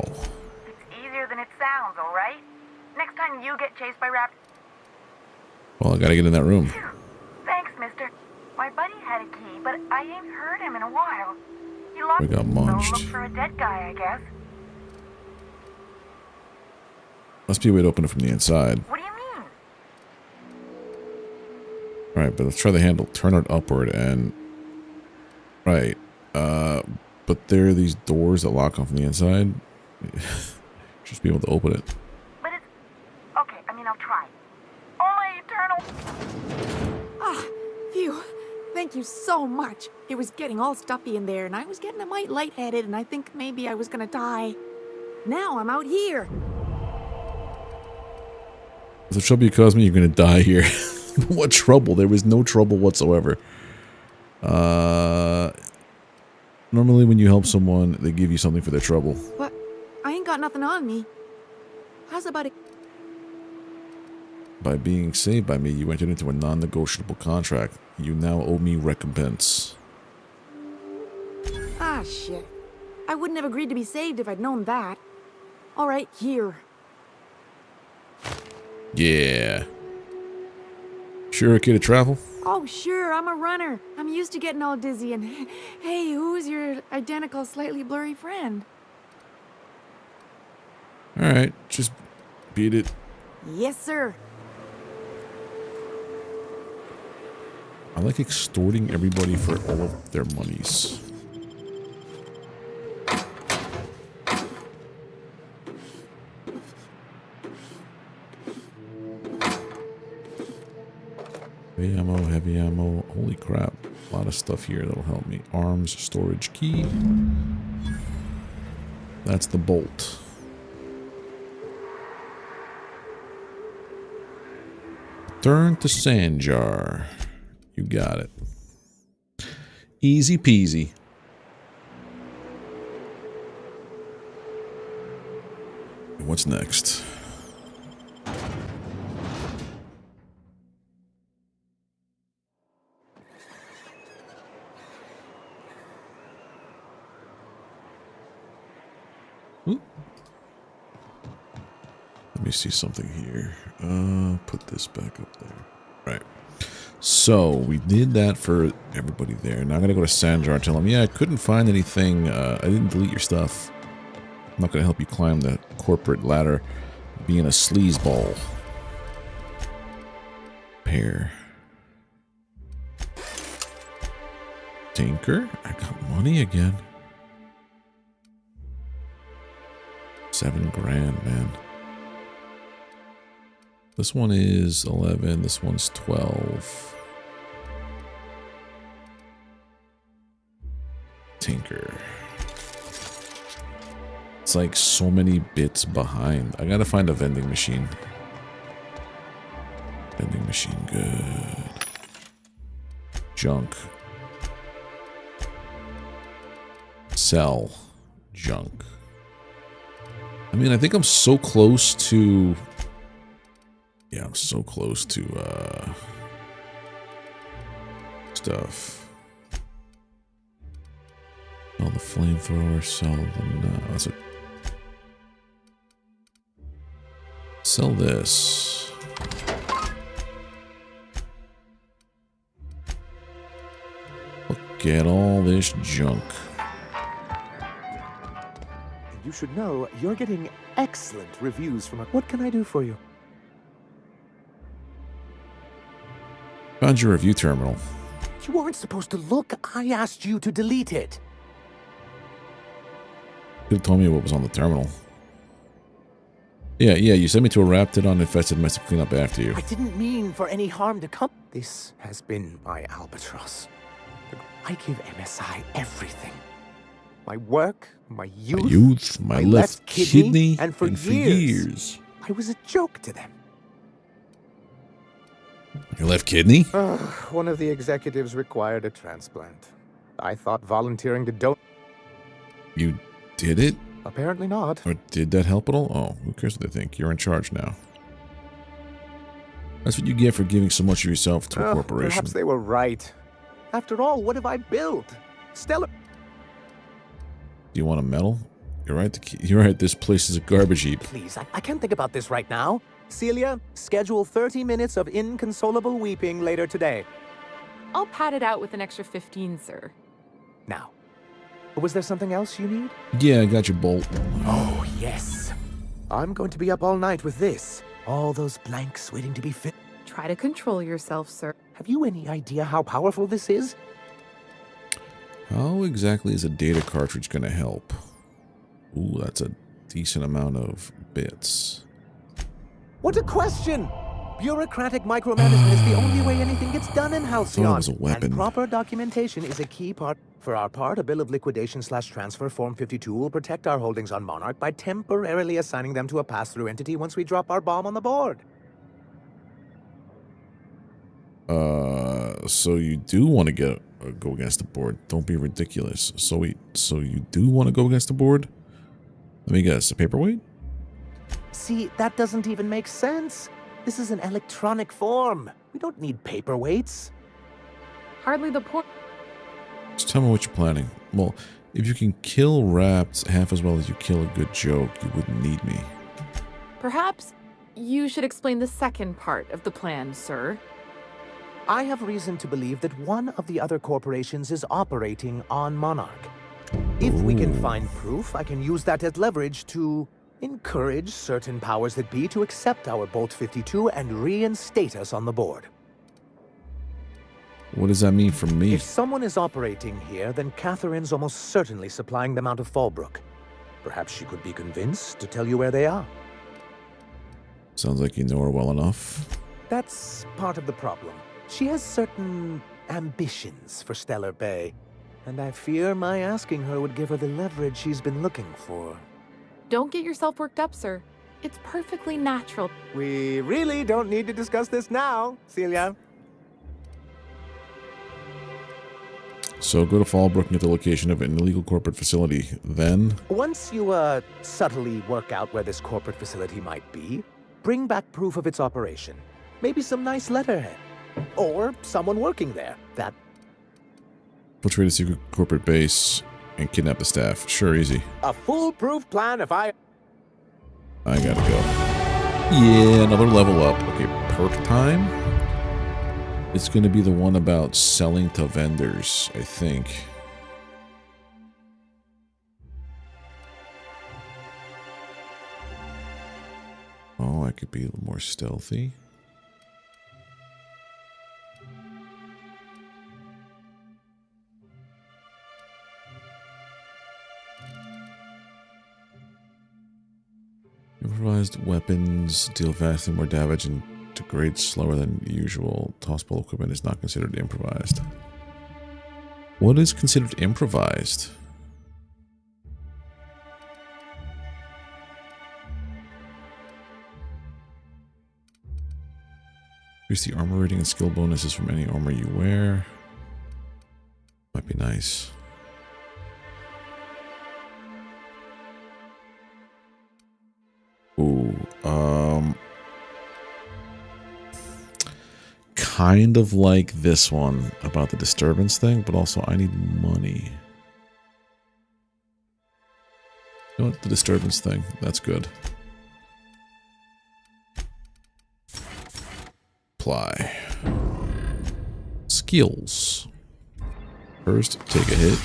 It's easier than it sounds, alright? Next time you get chased by Well, I gotta get in that room. Thanks, mister. My buddy had a key, but I ain't heard him in a while. He locked We got me, munched. so look for a dead guy, I guess. Must be a way to open it from the inside. What do you mean? Alright, but let's try the handle. Turn it upward and... Right. But there are these doors that lock off from the inside. Just be able to open it. But it's... Okay, I mean, I'll try. Oh, my eternal... Ah, phew. Thank you so much. It was getting all stuffy in there, and I was getting a mite lightheaded, and I think maybe I was gonna die. Now I'm out here. The trouble you caused me, you're gonna die here. What trouble? There was no trouble whatsoever. Normally when you help someone, they give you something for their trouble. But I ain't got nothing on me. How's about it? By being saved by me, you entered into a non-negotiable contract. You now owe me recompense. Ah, shit. I wouldn't have agreed to be saved if I'd known that. All right, here. Yeah. Sure okay to travel? Oh, sure, I'm a runner. I'm used to getting all dizzy and... Hey, who's your identical, slightly blurry friend? Alright, just beat it. Yes, sir. I like extorting everybody for all of their monies. Heavy ammo, heavy ammo. Holy crap. A lot of stuff here that'll help me. Arms, storage key. That's the bolt. Turn to sand jar. You got it. Easy peasy. What's next? Ooh. Let me see something here. Put this back up there. Right. So, we did that for everybody there. Now I'm going to go to Sandjar and tell him, yeah, I couldn't find anything. I didn't delete your stuff. I'm not going to help you climb the corporate ladder being a sleazeball. Pair. Tinker? I got money again. 7 grand, man. This one is 11. This one's 12. Tinker. It's like so many bits behind. I gotta find a vending machine. Vending machine, good. Junk. Sell. Junk. I mean, I think I'm so close to... Yeah, I'm so close to, stuff. Sell the flamethrower, sell the... that's it. Sell this. Look at all this junk. You should know you're getting excellent reviews from... What can I do for you? Found your review terminal. You weren't supposed to look. I asked you to delete it. Could have told me what was on the terminal. Yeah, you sent me to a Raptidon-infested mess to clean up after you. I didn't mean for any harm to come. This has been my albatross. I give MSI everything. My work, my youth, my left kidney, and for years, I was a joke to them. Your left kidney? One of the executives required a transplant. I thought volunteering to donate. You did it? Apparently not. Or did that help at all? Oh, who cares what they think? You're in charge now. That's what you get for giving so much of yourself to a corporation. Perhaps they were right. After all, what have I built? Stellar. Do you want a medal? You're right. You're right. This place is a garbage heap. Please, I can't think about this right now. Celia, schedule 30 minutes of inconsolable weeping later today. I'll pad it out with an extra 15, sir. Now, was there something else you need? Yeah, I got your bolt. Oh, yes. I'm going to be up all night with this. All those blanks waiting to be filled. Try to control yourself, sir. Have you any idea how powerful this is? How exactly is a data cartridge going to help? Ooh, that's a decent amount of bits. What a question! Bureaucratic micromanagement is the only way anything gets done in Halcyon. It was a weapon. And proper documentation is a key part. For our part, a bill of liquidation/transfer Form 52 will protect our holdings on Monarch by temporarily assigning them to a pass-through entity once we drop our bomb on the board. So you do want to go against the board. Don't be ridiculous. So you do want to go against the board? Let me guess, a paperweight? See, that doesn't even make sense. This is an electronic form. We don't need paperweights. Hardly the point. Just tell me what you're planning. Well, if you can kill rats half as well as you kill a good joke, you wouldn't need me. Perhaps you should explain the second part of the plan, sir. I have reason to believe that one of the other corporations is operating on Monarch. If we can find proof, I can use that as leverage to encourage certain powers that be to accept our Bolt 52 and reinstate us on the board. What does that mean for me? If someone is operating here, then Catherine's almost certainly supplying them out of Fallbrook. Perhaps she could be convinced to tell you where they are. Sounds like you know her well enough. That's part of the problem. She has certain ambitions for Stellar Bay, and I fear my asking her would give her the leverage she's been looking for. Don't get yourself worked up, sir. It's perfectly natural. We really don't need to discuss this now, Celia. So go to Fallbrook and get the location of an illegal corporate facility. Then, Once you, subtly work out where this corporate facility might be, bring back proof of its operation. Maybe some nice letterhead. Or someone working there. That. infiltrate a secret corporate base and kidnap the staff. Sure, easy. A foolproof plan if I gotta go. Yeah, another level up. Okay, perk time. It's gonna be the one about selling to vendors, I think. Oh, I could be a little more stealthy. Improvised weapons deal vastly more damage and degrade slower than usual. Tossable equipment is not considered improvised. What is considered improvised? Increase the armor rating and skill bonuses from any armor you wear. Might be nice. Ooh, kind of like this one about the disturbance thing, but also I need money. You know what? The disturbance thing, that's good. Apply. Skills. First, take a hit.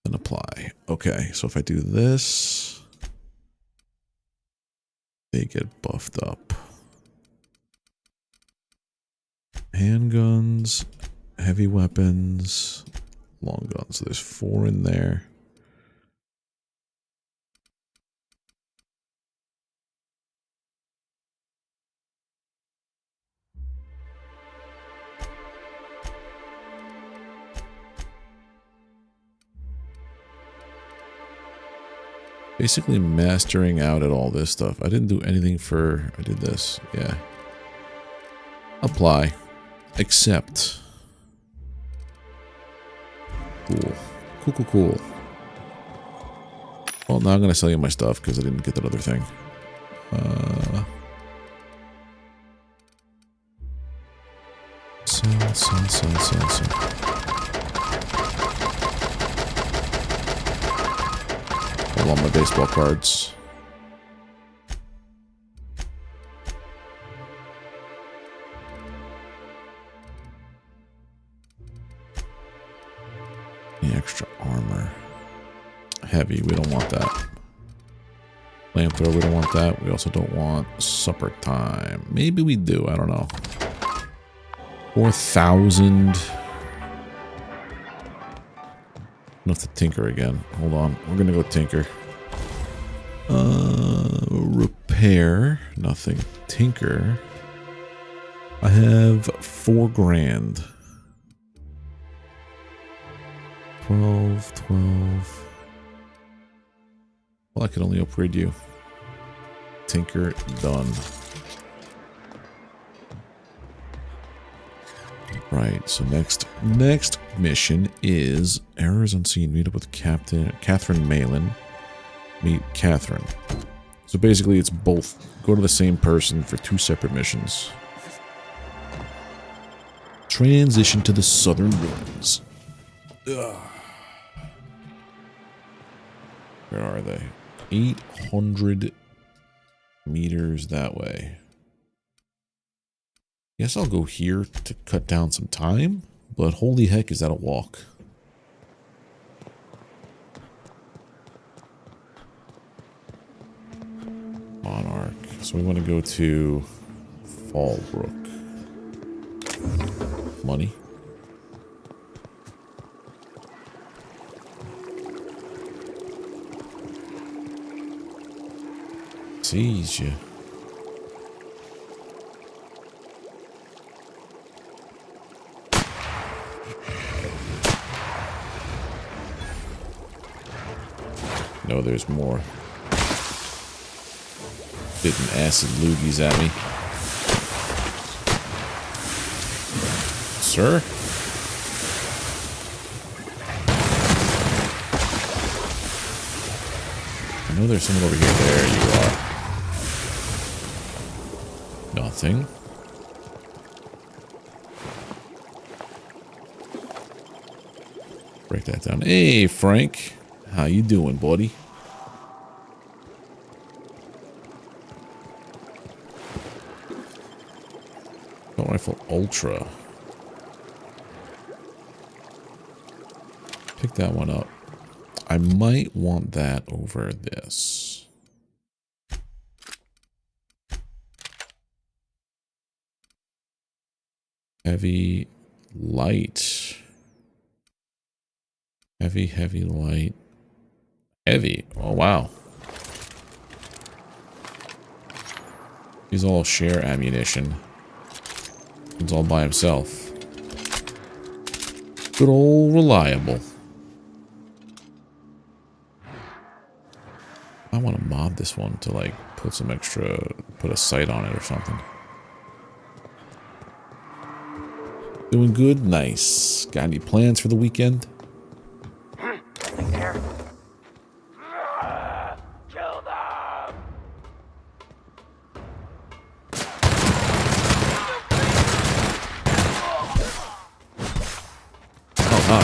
Then apply. Okay, so if I do this, they get buffed up. Handguns, heavy weapons, long guns. So there's 4 in there. Basically mastering out at all this stuff. I didn't do anything for... I did this. Yeah. Apply. Accept. Cool. Cool, cool, cool. Well, now I'm going to sell you my stuff because I didn't get that other thing. Sell. Hold on, my baseball cards. The extra armor. Heavy, we don't want that. Flamethrower, we don't want that. We also don't want supper time. Maybe we do, I don't know. 4,000. Enough to tinker again. Hold on. We're gonna go tinker. Repair. Nothing. Tinker. I have 4 grand. 12, 12. Well, I can only upgrade you. Tinker, done. Right, so next mission is Errors Unseen. Meet up with Catherine Malin. Meet Catherine. So basically it's both. Go to the same person for 2 separate missions. Transition to the Southern Ruins. Ugh. Where are they? 800 meters that way. Guess I'll go here to cut down some time, but holy heck, is that a walk? Monarch. So we want to go to Fallbrook. Money. Sees you. No, there's more. Spitting acid loogies at me. Sir? I know there's someone over here. There you are. Nothing. Break that down. Hey, Frank. How you doing, buddy? Assault Rifle Ultra. Pick that one up. I might want that over this. Heavy, light. Heavy, heavy, light. Heavy. Oh, wow. He's all share ammunition. He's all by himself. Good old reliable. I want to mod this one to like put some extra, put a sight on it or something. Doing good? Nice. Got any plans for the weekend? Nothing there. Kill them! Oh, hi.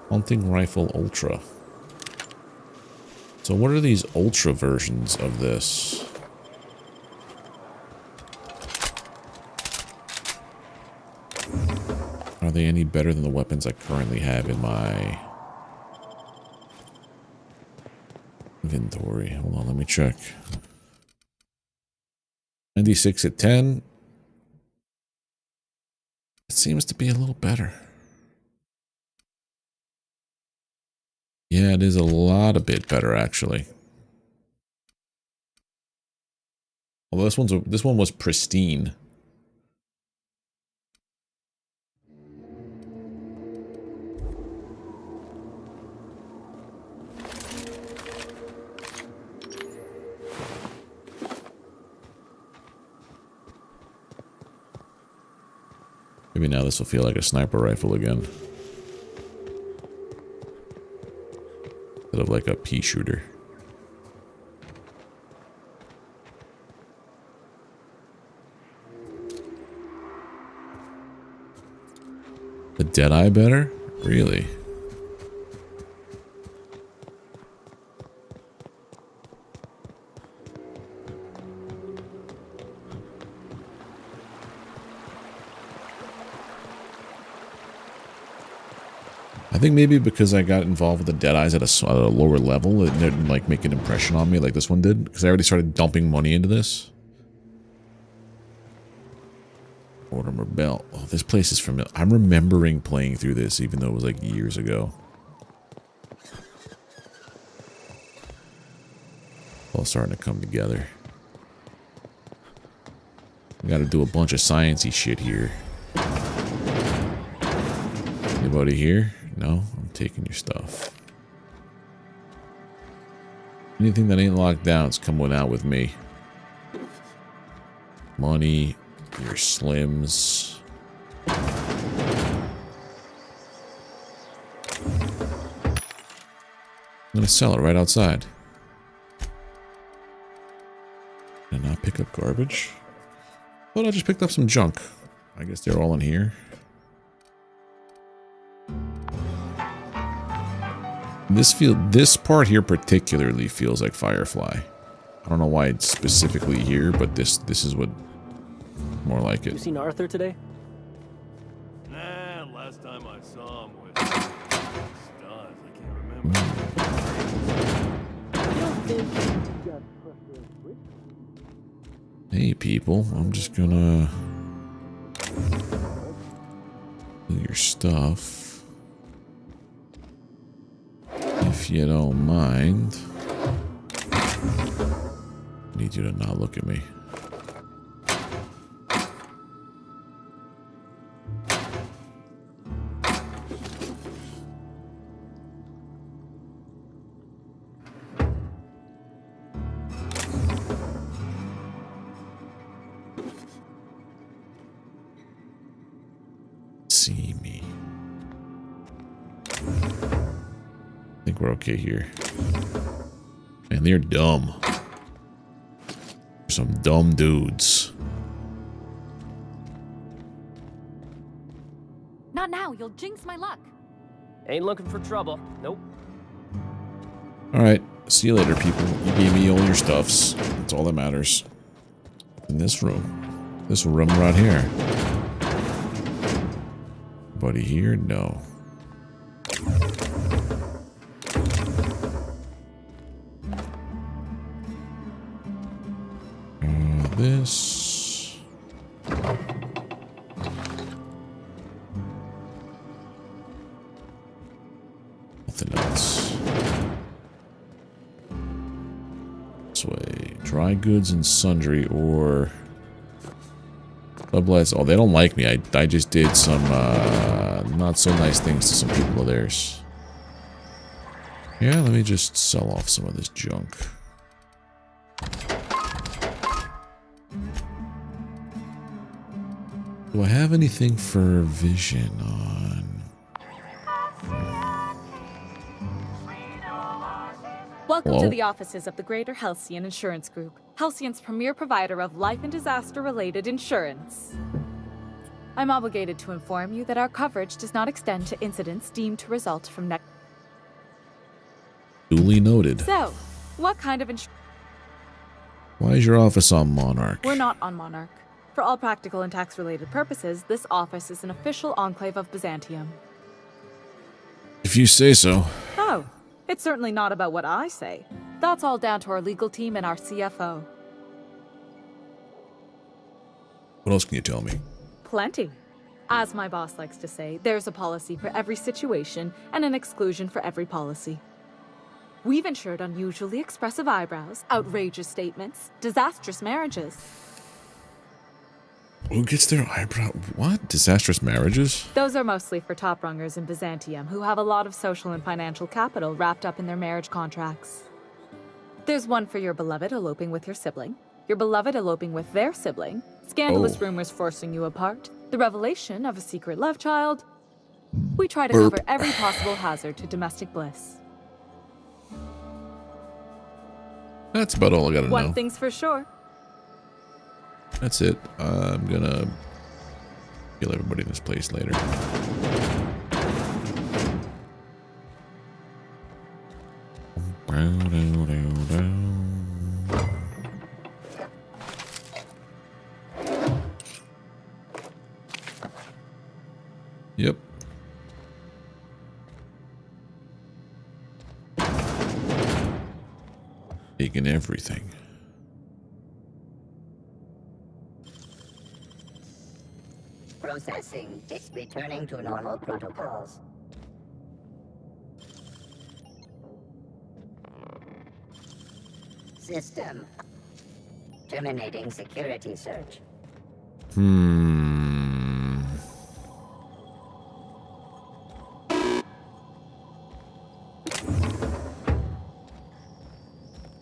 Hunting Rifle Ultra. So what are these Ultra versions of this? Are they any better than the weapons I currently have in my inventory? Hold on, let me check. 96 at 10. It seems to be a little better. Yeah, it is a lot a bit better actually. Although this one was pristine. Maybe now this will feel like a sniper rifle again. Instead of like a pea shooter. The Deadeye better? Really? I think maybe because I got involved with the Deadeyes at a lower level, it didn't like make an impression on me like this one did. Because I already started dumping money into this. Mortimer Bell. Oh, this place is familiar. I'm remembering playing through this even though it was like years ago. All starting to come together. We gotta do a bunch of sciencey shit here. Anybody here? No? I'm taking your stuff. Anything that ain't locked down is coming out with me. Money, your slims. I'm gonna sell it right outside. Did I not pick up garbage? Well, I just picked up some junk. I guess they're all in here. This part here particularly feels like Firefly. I don't know why it's specifically here, but this is what more like it. You seen Arthur today? Nah, last time I saw him with stars, I can't remember. Hey people, I'm just gonna do your stuff. If you don't mind. I need you to not look at me. See me. I think we're okay here. Man, they're dumb. Some dumb dudes. Not now, you'll jinx my luck. Ain't looking for trouble. Nope. Alright, see you later, people. You gave me all your stuffs. That's all that matters. In this room. This room right here. Anybody here? No. This. Nothing else. This way. Dry goods and sundry or sublights. Oh, they don't like me. I just did some not so nice things to some people of theirs. Yeah, let me just sell off some of this junk. Do I have anything for vision on? Welcome Hello? to the offices of the Greater Halcyon Insurance Group, Halcyon's premier provider of life and disaster-related insurance. I'm obligated to inform you that our coverage does not extend to incidents deemed to result from Duly noted. So, what kind of insurance? Why is your office on Monarch? We're not on Monarch. For all practical and tax-related purposes, this office is an official enclave of Byzantium. If you say so. Oh, it's certainly not about what I say. That's all down to our legal team and our CFO. What else can you tell me? Plenty. As my boss likes to say, there's a policy for every situation and an exclusion for every policy. We've insured unusually expressive eyebrows, outrageous statements, disastrous marriages. Who gets their eyebrow? What? Disastrous marriages? Those are mostly for top rungers in Byzantium who have a lot of social and financial capital wrapped up in their marriage contracts. There's one for your beloved eloping with your sibling, your beloved eloping with their sibling, scandalous rumors forcing you apart, the revelation of a secret love child. We try to cover every possible hazard to domestic bliss. That's about all I gotta know. One thing's for sure. That's it. I'm gonna kill everybody in this place later. Yep. Taking everything. Processing. It's returning to normal protocols. System. Terminating security search.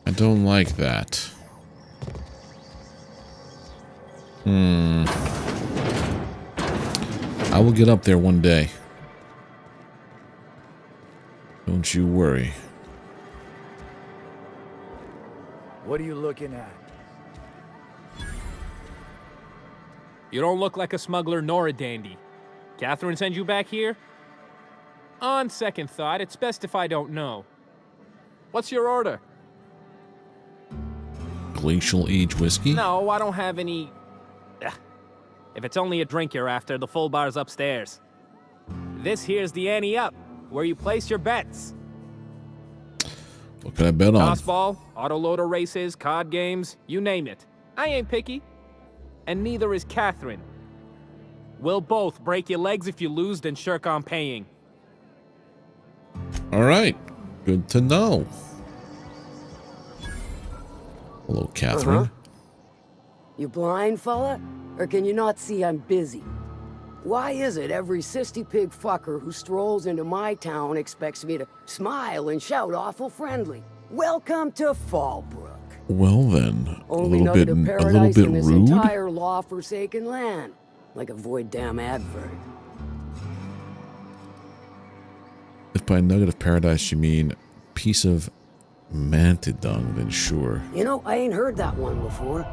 I don't like that. I will get up there one day. Don't you worry. What are you looking at? You don't look like a smuggler nor a dandy. Catherine sends you back here? On second thought, it's best if I don't know. What's your order? Glacial age whiskey? No, I don't have any... Ugh. If it's only a drink you're after, the full bar's upstairs. This here's the ante up, where you place your bets. What can I bet on? Tossball, autoloader races, card games, you name it. I ain't picky. And neither is Catherine. We'll both break your legs if you lose, then shirk on paying. All right. Good to know. Hello, Catherine. You blind, fella? Or can you not see I'm busy? Why is it every sissy pig fucker who strolls into my town expects me to smile and shout awful friendly? Welcome to Fallbrook. Well then, Only a nugget of little paradise bit in this rude. entire law-forsaken land. Like a void damn advert. If by nugget of paradise you mean piece of mantid dung, then sure. You know, I ain't heard that one before.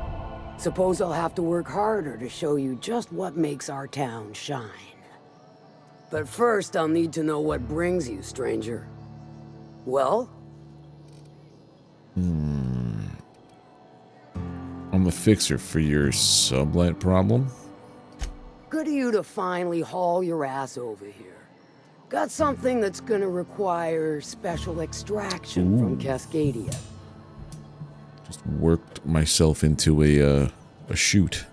Suppose I'll have to work harder to show you just what makes our town shine. But first, I'll need to know what brings you, stranger. Well? I'm the fixer for your sublet problem. Good of you to finally haul your ass over here. Got something that's gonna require special extraction from Cascadia. Just worked myself into a chute.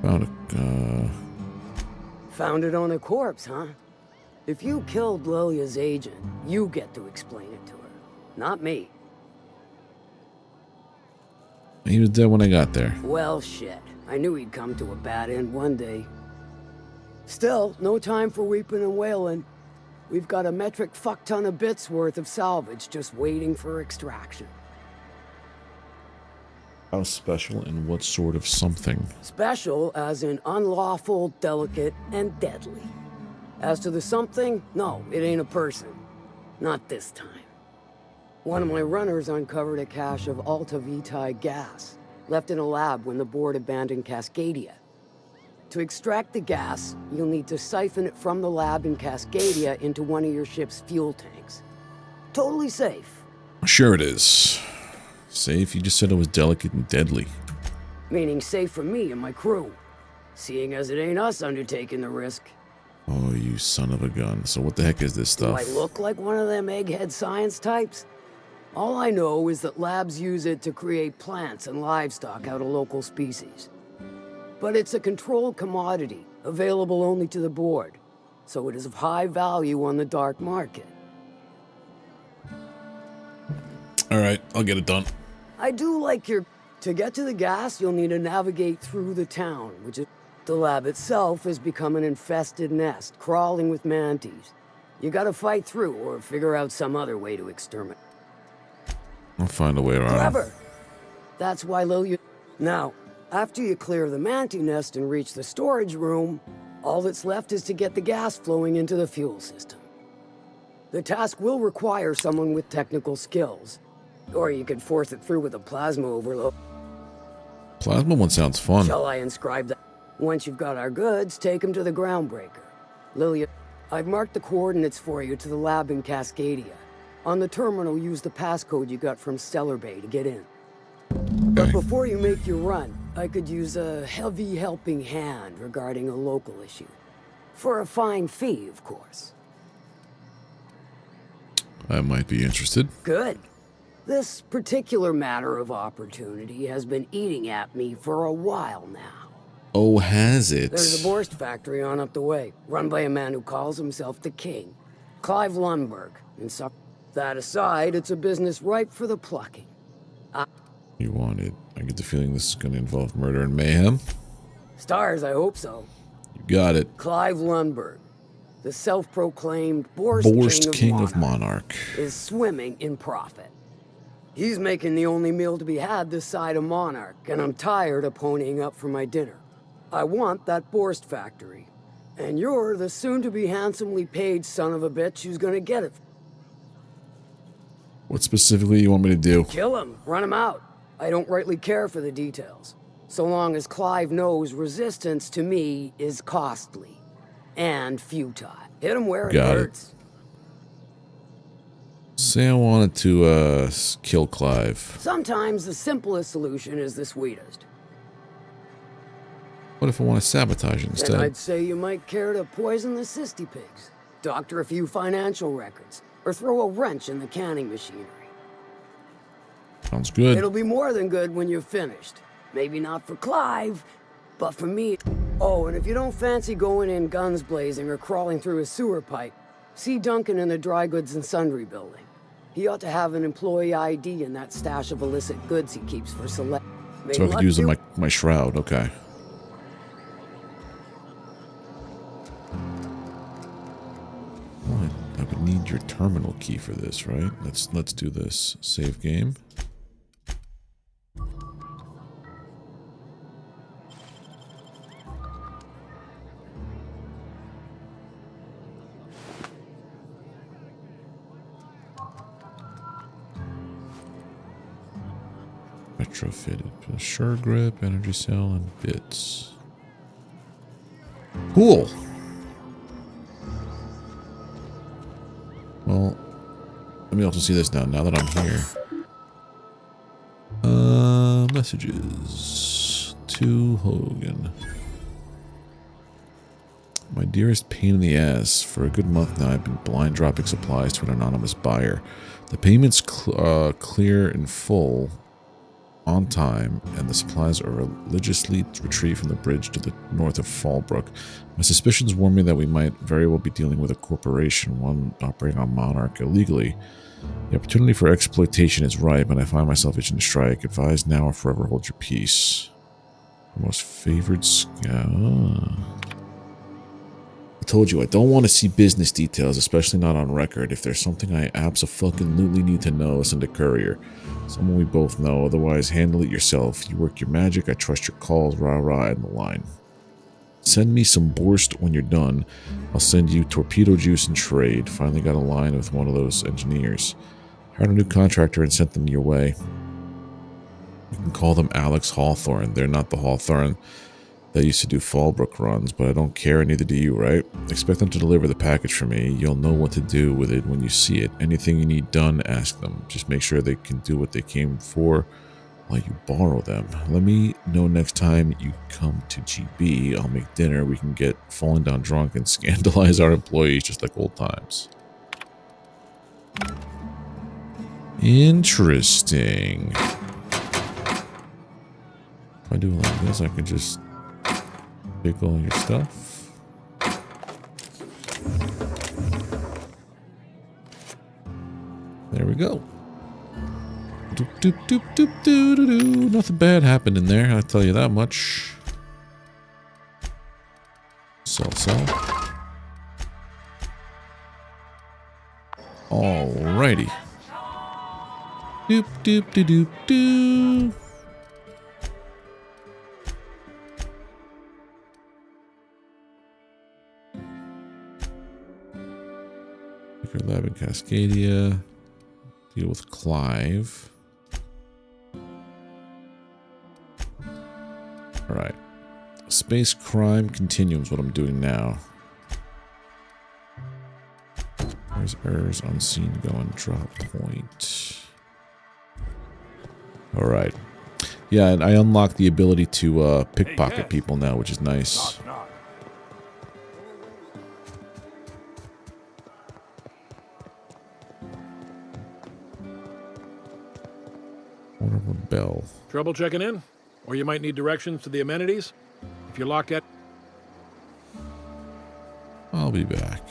Found a, Found it on a corpse, huh? If you killed Lilia's agent, you get to explain it to her. Not me. he was dead when I got there. Well, shit. I knew he'd come to a bad end one day. Still, no time for weeping and wailing. We've got a metric fuck-ton of bits worth of salvage just waiting for extraction. How special and what sort of something? Special as in unlawful, delicate, and deadly. As to the something, no, it ain't a person. Not this time. One of my runners uncovered a cache of Alta Vitae gas, left in a lab when the board abandoned Cascadia. To extract the gas, you'll need to siphon it from the lab in Cascadia into one of your ship's fuel tanks. Totally safe. Sure it is. Safe? You just said it was delicate and deadly. Meaning safe for me and my crew. Seeing as it ain't us undertaking the risk. Oh, you son of a gun. So what the heck is this Do stuff? I look like one of them egghead science types? All I know is that labs use it to create plants and livestock out of local species. But it's a controlled commodity, available only to the board, so it is of high value on the dark market. All right, I'll get it done. I do like your... To get to the gas, you'll need to navigate through the town, which is... The lab itself has become an infested nest, crawling with mantis. You gotta fight through or figure out some other way to exterminate. I'll find a way around. Clever! That's why Lilia... Now, after you clear the mantis nest and reach the storage room, all that's left is to get the gas flowing into the fuel system. The task will require someone with technical skills. Or you could force it through with a plasma overload. Plasma one sounds fun. Shall I inscribe that? Once you've got our goods, take them to the groundbreaker. Lilia, I've marked the coordinates for you to the lab in Cascadia. On the terminal, use the passcode you got from Stellar Bay to get in. But before you make your run, I could use a heavy helping hand regarding a local issue. For a fine fee, of course. I might be interested. Good. This particular matter of opportunity has been eating at me for a while now. Oh, has it? There's a Borst factory on up the way, run by a man who calls himself the King, Clive Lundberg. And so, that aside, it's a business ripe for the plucking. You want it. I get the feeling this is going to involve murder and mayhem. Stars, I hope so. You got it. Clive Lundberg, the self-proclaimed Borst King of Monarch, is swimming in profit. He's making the only meal to be had this side of Monarch, and I'm tired of ponying up for my dinner. I want that Borst factory, and you're the soon-to-be handsomely paid son of a bitch who's gonna get it. What specifically you want me to do? Kill him, run him out. I don't rightly care for the details, so long as Clive knows resistance to me is costly and futile. Hit him where it hurts. Say I wanted to kill Clive. Sometimes the simplest solution is the sweetest. What if I want to sabotage it instead? Then I'd say you might care to poison the cysty pigs, doctor a few financial records, or throw a wrench in the canning machinery. Sounds good. It'll be more than good when you're finished. Maybe not for Clive, but for me. Oh, and if you don't fancy going in guns blazing or crawling through a sewer pipe, see Duncan in the dry goods and sundry building. He ought to have an employee ID in that stash of illicit goods he keeps for select. So I could use my shroud, okay. Well, I would need your terminal key for this, right? Let's do this. Save game. Retrofitted. Sure grip, energy cell, and bits. Cool. Well, let me also see this now that I'm here. Messages to Hogan. My dearest pain in the ass. For a good month now, I've been blind dropping supplies to an anonymous buyer. The payment's clear in full, on time, and the supplies are religiously retrieved from the bridge to the north of Fallbrook. My suspicions warn me that we might very well be dealing with a corporation, one operating on Monarch illegally. The opportunity for exploitation is ripe, and I find myself itching to strike. Advise now or forever hold your peace. Your most favored scout. I told you, I don't want to see business details, especially not on record. If there's something I abso-fucking-lutely need to know, send a courier. Someone we both know, otherwise handle it yourself. You work your magic, I trust your calls, rah-rah, and the line. Send me some Borst when you're done. I'll send you torpedo juice and trade. Finally got a line with one of those engineers. Hired a new contractor and sent them your way. You can call them Alex Hawthorne. They're not the Hawthorne that used to do Fallbrook runs, but I don't care, neither do you, right? Expect them to deliver the package for me. You'll know what to do with it when you see it. Anything you need done, ask them. Just make sure they can do what they came for while you borrow them. Let me know next time you come to GB. I'll make dinner. We can get falling down drunk and scandalize our employees just like old times. Interesting. If I do it like this, I can just pick all your stuff. There we go. Doop, doop, doop, doop, doo, doo, doo. Nothing bad happened in there, I'll tell you that much. Sell. Alrighty. Doop, doop, doop, doop, doop. Lab in Cascadia. Deal with Clive. Alright. Space crime continuum is what I'm doing now. Where's errors unseen going? Drop point. Alright. Yeah, and I unlocked the ability to pickpocket people now, which is nice. Or bell. Trouble checking in? Or you might need directions to the amenities? If you're locked at... I'll be back.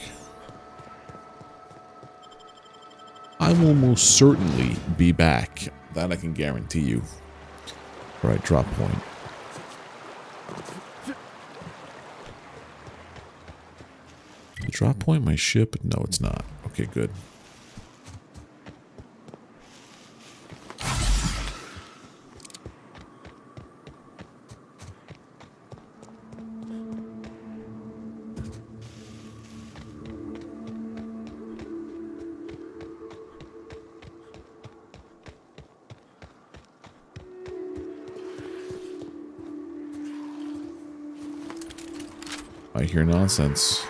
I will most certainly be back. That I can guarantee you. Alright, drop point. The drop point my ship? No, it's not. Okay, good. I hear nonsense.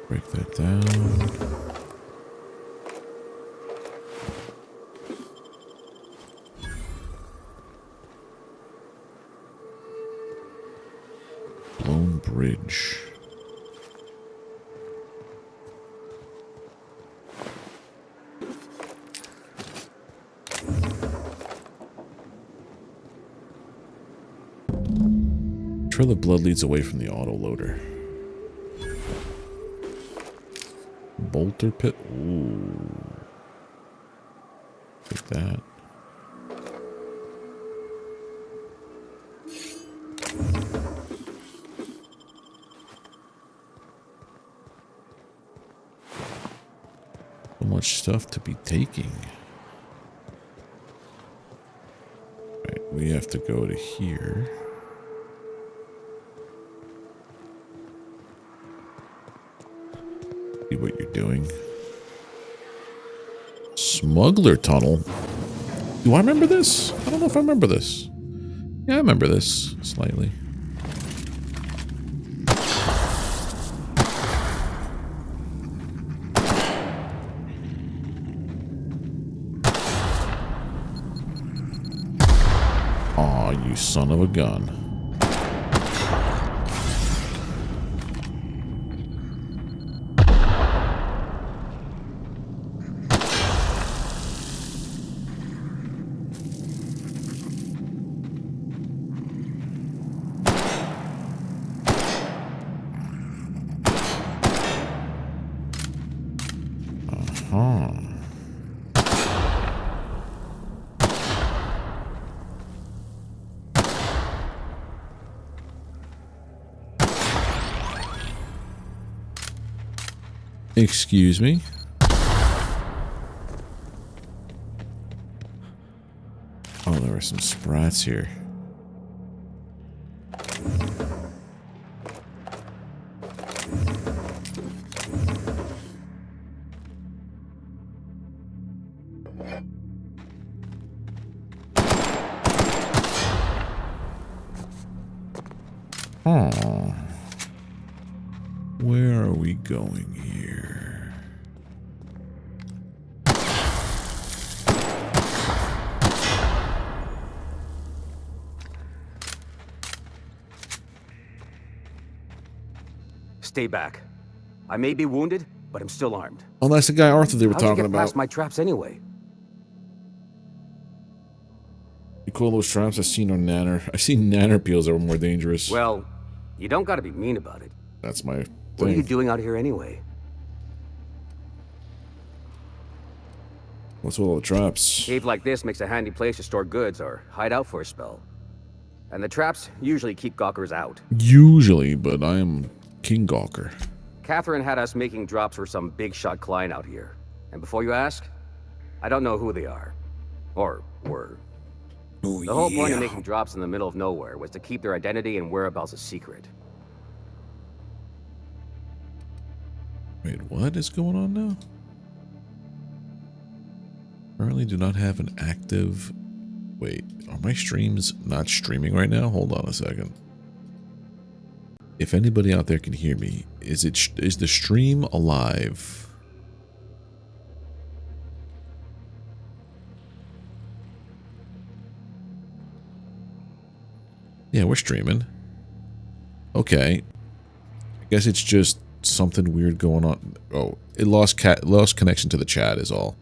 Break that down. Blown bridge. Trail of blood leads away from the autoloader. Bolter pit. Ooh. Take that. So much stuff to be taking. Right, we have to go to here. See what you're doing. Smuggler tunnel. Do I remember this? I don't know if I remember this. Yeah, I remember this slightly. Aw, you son of a gun. Excuse me. Oh, there are some sprats here. Oh. Where are we going here? Stay back. I may be wounded, but I'm still armed. Oh, that's the guy Arthur they were How'd you talking get about. past my traps anyway? You call those traps? I've seen on nanner. I've seen nanner peels that were more dangerous. Well, you don't gotta be mean about it. That's my What are you thing. doing out here anyway? What's with all the traps? Cave like this makes a handy place to store goods or hide out for a spell. And the traps usually keep gawkers out. Usually, but I am King Gawker. Catherine had us making drops for some big shot client out here. And before you ask, I don't know who they are. Or were. Oh, the whole point of making drops in the middle of nowhere was to keep their identity and whereabouts a secret. Wait, what is going on now? Currently do not have an active... Wait, are my streams not streaming right now? Hold on a second. If anybody out there can hear me, is the stream alive? Yeah, we're streaming. Okay. I guess it's just something weird going on. Oh, it lost connection to the chat is all.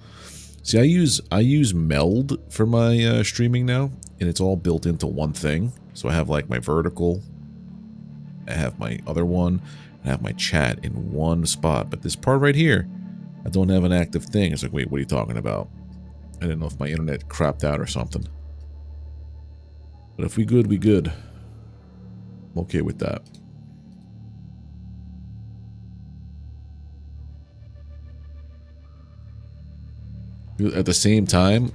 See, I use Meld for my streaming now, and it's all built into one thing. So I have like my vertical, I have my other one, I have my chat in one spot. But this part right here, I don't have an active thing. It's like, wait, what are you talking about? I didn't know if my internet crapped out or something. But if we good, we good. I'm okay with that. At the same time,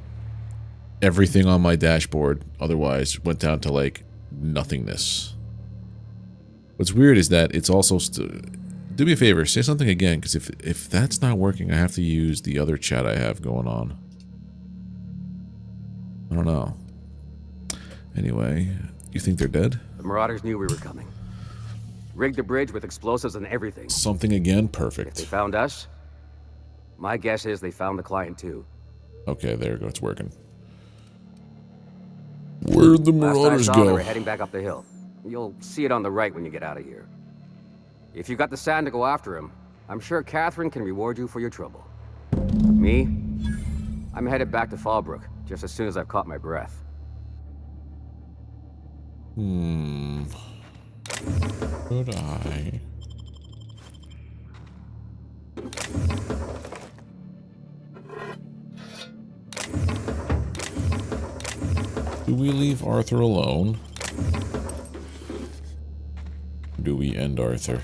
everything on my dashboard otherwise went down to like nothingness. What's weird is that it's also do me a favor, say something again, because if that's not working, I have to use the other chat I have going on. I don't know. Anyway, you think they're dead? The Marauders knew we were coming. Rigged the bridge with explosives and everything. Something again? Perfect. If they found us, my guess is they found the client too. Okay, there we go. It's working. Where'd the Marauders Last I saw, go? they were heading back up the hill. You'll see it on the right when you get out of here. If you got the sand to go after him, I'm sure Catherine can reward you for your trouble. Me? I'm headed back to Fallbrook just as soon as I've caught my breath. Could I? Do we leave Arthur alone? Do we end Arthur?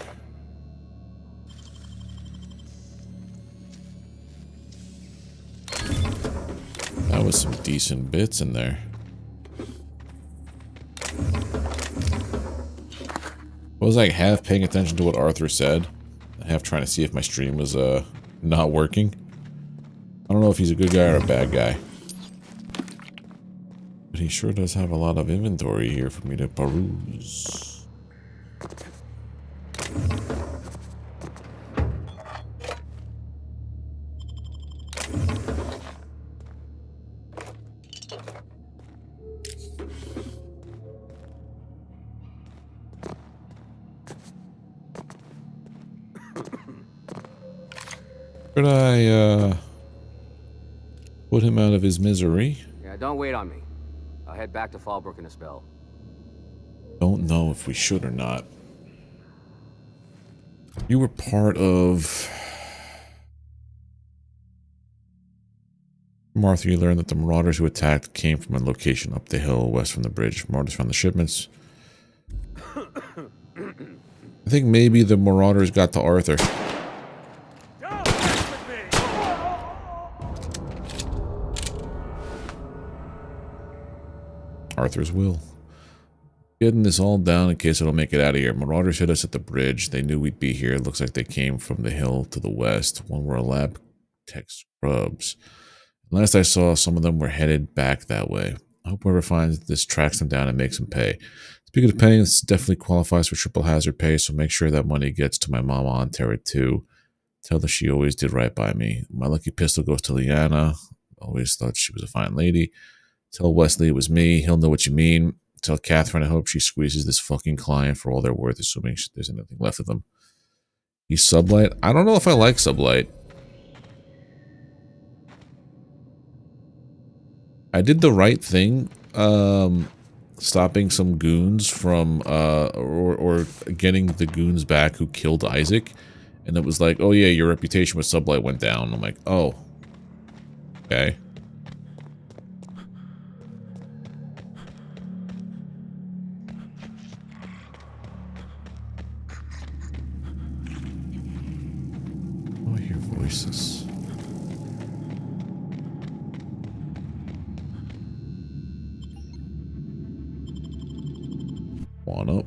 That was some decent bits in there. I was like half paying attention to what Arthur said, half trying to see if my stream was not working. I don't know if he's a good guy or a bad guy. But he sure does have a lot of inventory here for me to peruse. Could I, put him out of his misery? Yeah, don't wait on me. I'll head back to Fallbrook in a spell. Don't know if we should or not. You were part of... From Arthur, you learned that the Marauders who attacked came from a location up the hill west from the bridge. Marauders found the shipments. I think maybe the Marauders got to Arthur. Arthur's will. Getting this all down in case I don't make it out of here. Marauders hit us at the bridge. They knew we'd be here. It looks like they came from the hill to the west. One were lab tech scrubs. Last I saw, some of them were headed back that way. I hope whoever finds this tracks them down and makes them pay. Speaking of paying, this definitely qualifies for triple hazard pay, so make sure that money gets to my mama on Terra too. Tell her she always did right by me. My lucky pistol goes to Liana. Always thought she was a fine lady. Tell Wesley it was me. He'll know what you mean. Tell Catherine I hope she squeezes this fucking client for all they're worth, assuming there's anything left of them. He's Sublight. I don't know if I like Sublight. I did the right thing, stopping some goons from, or getting the goons back who killed Isaac. And it was like, oh yeah, your reputation with Sublight went down. I'm like, oh. Okay. Oh, I hear voices. On up.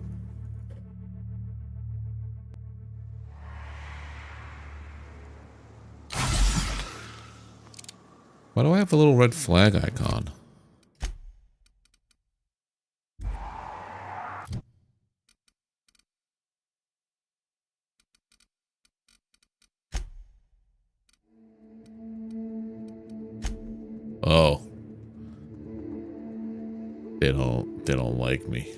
Why do I have a little red flag icon? Oh. They don't like me.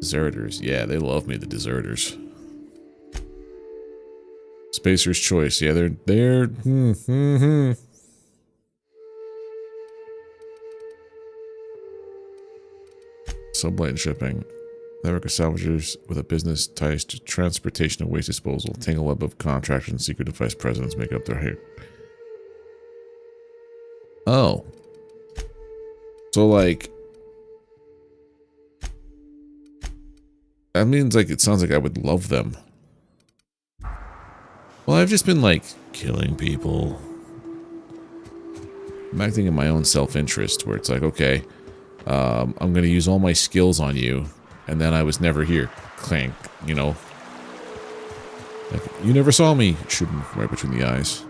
Deserters. Yeah, they love me, the deserters. Spacer's Choice. Yeah, they're Sublight and shipping. Network of salvagers with a business ties to transportation and waste disposal. Tangle web of contractors and secret device presidents make up their hair. Oh. So, like... that means, like, it sounds like I would love them. Well, I've just been, like, killing people. I'm acting in my own self-interest, where it's like, okay, I'm gonna use all my skills on you, and then I was never here. Clank, you know? Like, you never saw me. Shoot him right between the eyes.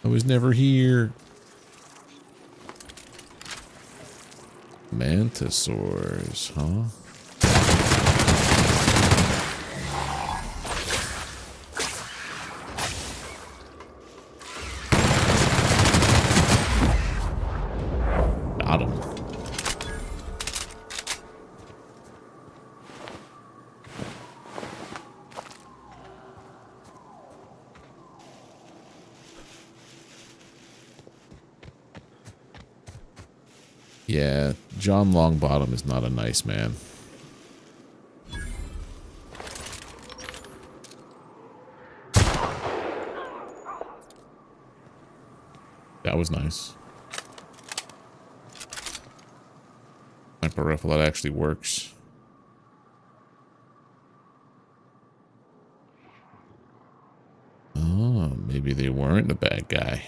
I was never here. Mantisaurs, huh? Got him. Yeah, John Longbottom is not a nice man. That was nice. Sniper rifle, that actually works. Oh, maybe they weren't the bad guy.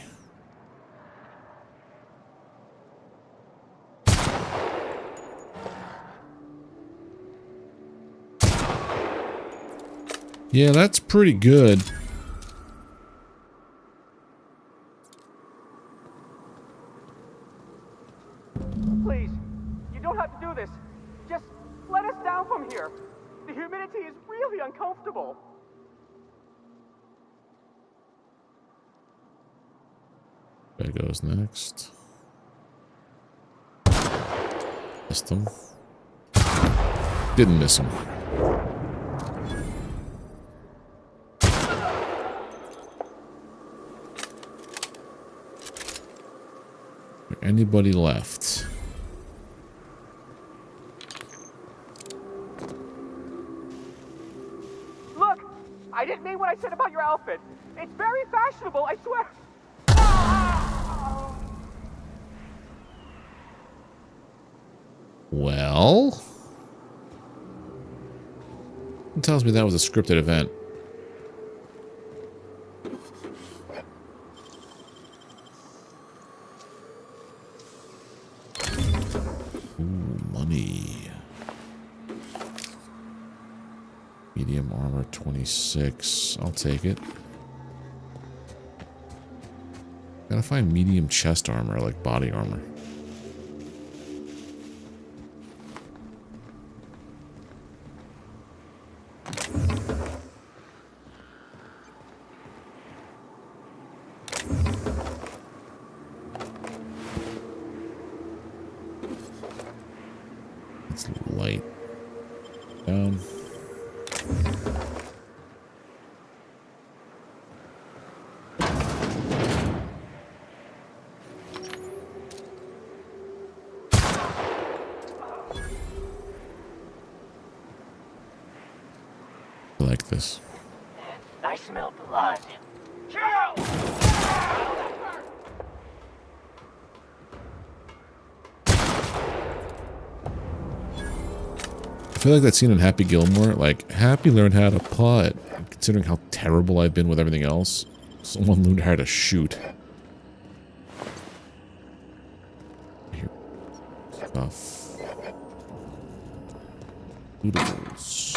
Yeah, that's pretty good. Please, you don't have to do this. Just let us down from here. The humidity is really uncomfortable. There goes next. Missed him. Didn't miss him. Anybody left? Look, I didn't mean what I said about your outfit. It's very fashionable, I swear. Well, it tells me that was a scripted event. Medium armor 26. I'll take it. Gotta find medium chest armor, like body armor. It's light. Down. Like this. I smell blood. I feel like that scene in Happy Gilmore, like, Happy learned how to putt. Considering how terrible I've been with everything else, someone learned how to shoot. Here. Stuff. Lootables.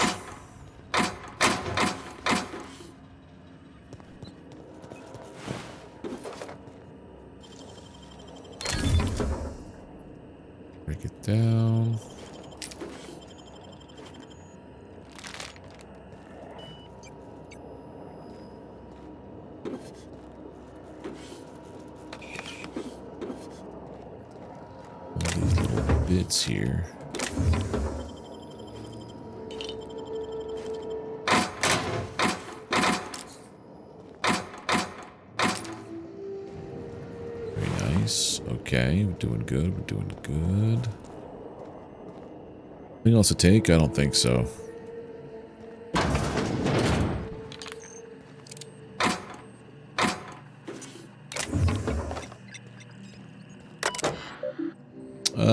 Break it down. bits here. Very nice. Okay, we're doing good. We're doing good. Anything else to take? I don't think so.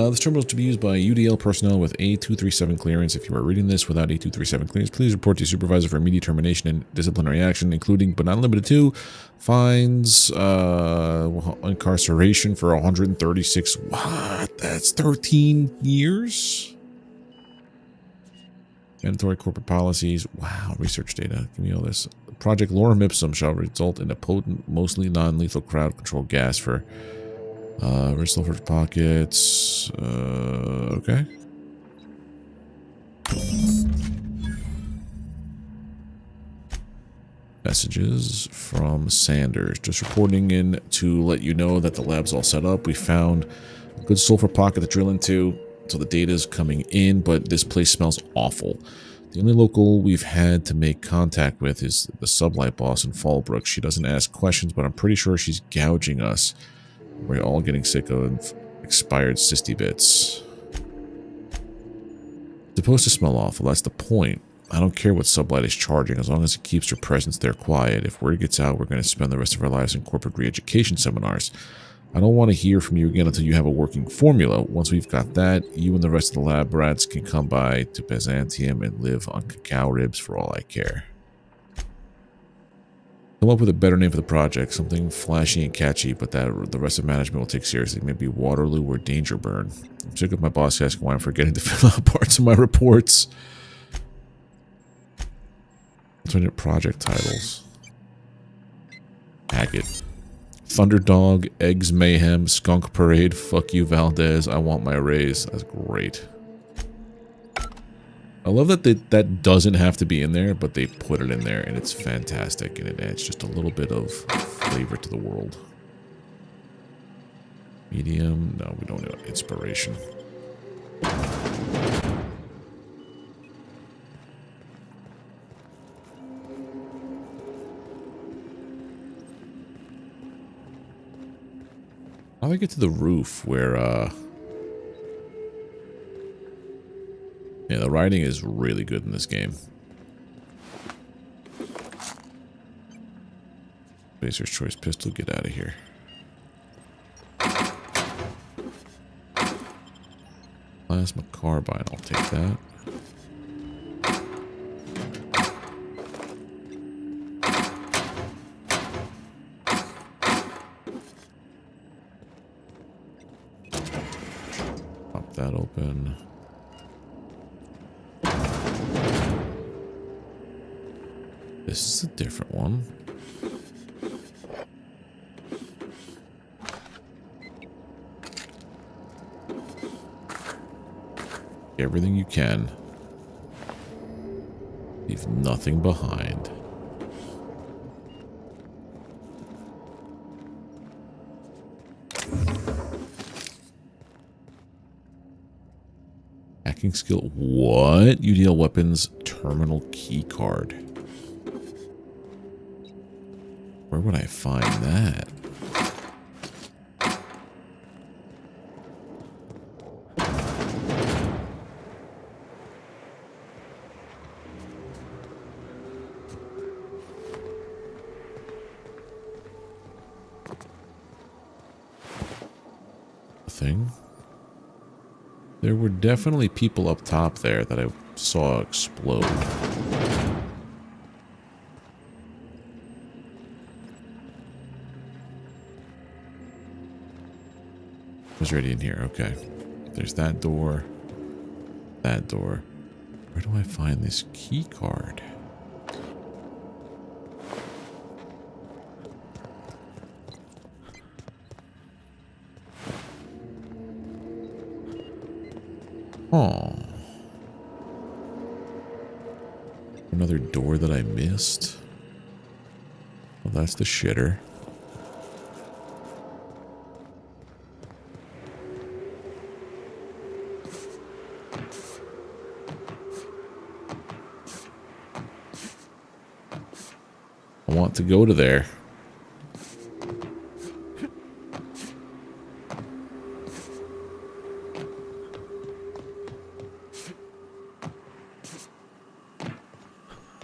This terminal is to be used by UDL personnel with A237 clearance. If you are reading this without A237 clearance, please report to your supervisor for immediate termination and disciplinary action, including but not limited to fines, incarceration for 136. What? That's 13 years? Mandatory corporate policies. Wow. Research data. Give me all this. Project Lorem Ipsum shall result in a potent, mostly non-lethal crowd control gas for rich sulfur pockets. Okay. Messages from Sanders. Just reporting in to let you know that the lab's all set up. We found a good sulfur pocket to drill into, so the data is coming in, but this place smells awful. The only local we've had to make contact with is the sublight boss in Fallbrook. She doesn't ask questions, but I'm pretty sure she's gouging us. We're all getting sick of expired cysty bits. It's supposed to smell awful, that's the point. I don't care what Sublight is charging, as long as it keeps her presence there quiet. If word gets out, we're going to spend the rest of our lives in corporate re-education seminars. I don't want to hear from you again until you have a working formula. Once we've got that, you and the rest of the lab rats can come by to Byzantium and live on cacao ribs for all I care. Come up with a better name for the project, something flashy and catchy, but that the rest of management will take seriously. Maybe Waterloo or Danger Burn. I'm sick of my boss asking why I'm forgetting to fill out parts of my reports. Alternate project titles. Hackett. Thunderdog, Eggs Mayhem, Skunk Parade, Fuck You Valdez, I Want My Raise. That's great. I love that that doesn't have to be in there, but they put it in there, and it's fantastic, and it adds just a little bit of flavor to the world. Medium, no, we don't need inspiration. How do I get to the roof where, yeah, the writing is really good in this game. Baser's Choice Pistol, get out of here. Plasma Carbine, I'll take that. Pop that open. This is a different one. Everything you can. Leave nothing behind. Hacking skill. What? UDL weapons terminal key card. Where would I find that? Thing. There were definitely people up top there that I saw explode. Was already in here. Okay. There's that door. That door. Where do I find this key card? Oh. Another door that I missed. Well, that's the shitter. want to go to there.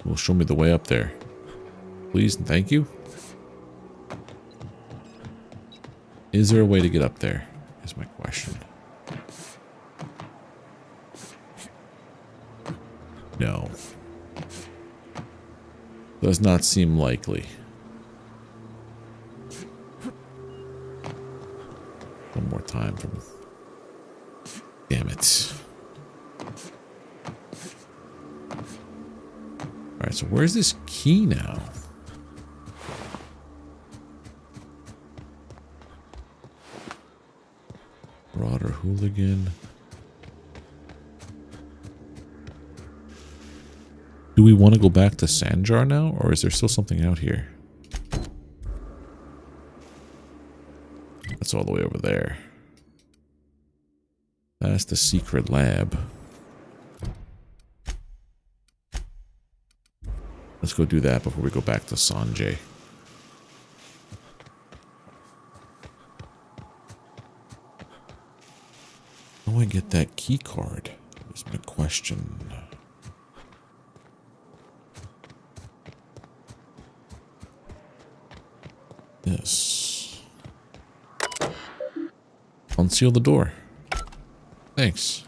Will show me the way up there. Please and thank you. Is there a way to get up there? Is my question. No. Does not seem likely. One more time from... Damn it. Alright, so where's this key now? Marauder Hooligan. Do we want to go back to Sanjar now, or is there still something out here? That's all the way over there. That's the secret lab. Let's go do that before we go back to Sanjay. How do I get that key card? Is my question. This. Unseal the door. Thanks.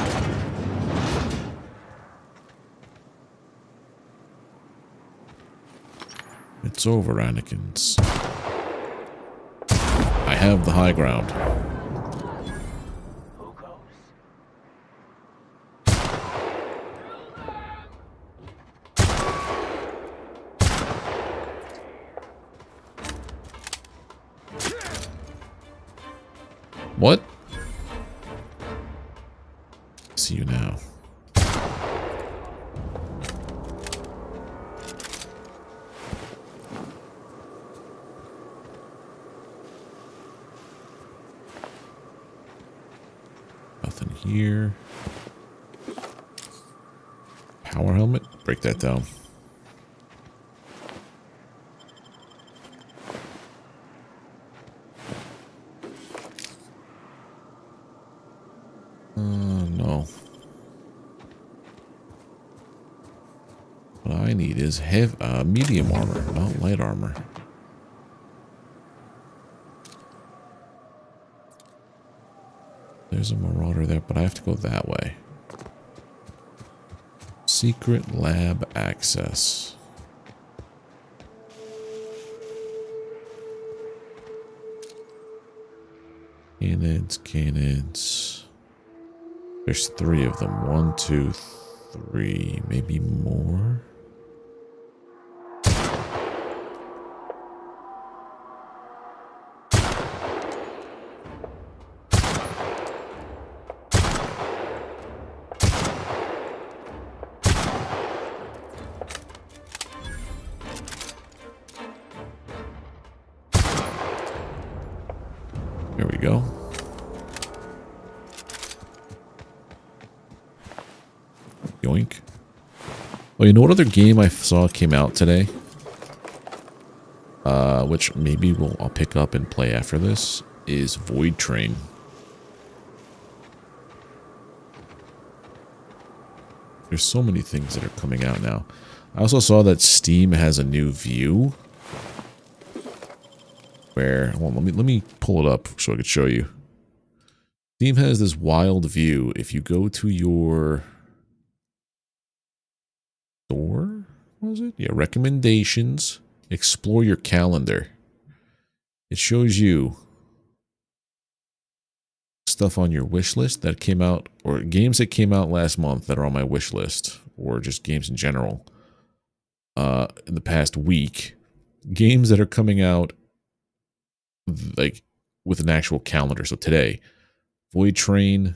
It's over, Anakins. I have the high ground. What? See you now. Nothing here. Power helmet? Break that down. No. What I need is medium armor, not light armor. There's a marauder there, but I have to go that way. Secret lab access. Canids. There's 3 of them. 1, 2, 3. Maybe more. There we go. Yoink. Oh, you know what other game I saw came out today? Which maybe I'll pick up and play after this, is Void Train. There's so many things that are coming out now. I also saw that Steam has a new view. Where, well, let me pull it up so I could show you. Steam has this wild view. If you go to your store, what was it? Yeah, recommendations. Explore your calendar. It shows you stuff on your wish list that came out, or games that came out last month that are on my wish list, or just games in general. In the past week, games that are coming out like with an actual calendar. So today, Void Train,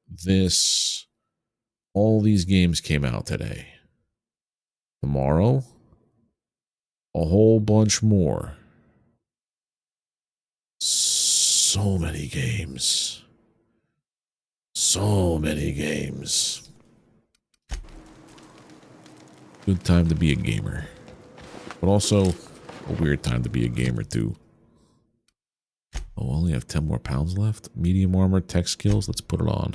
this, all these games came out today. Tomorrow, a whole bunch more. So many games. So many games. Good time to be a gamer. But also, A weird time to be a gamer, too. Oh, I only have 10 more pounds left. Medium armor, tech skills. Let's put it on.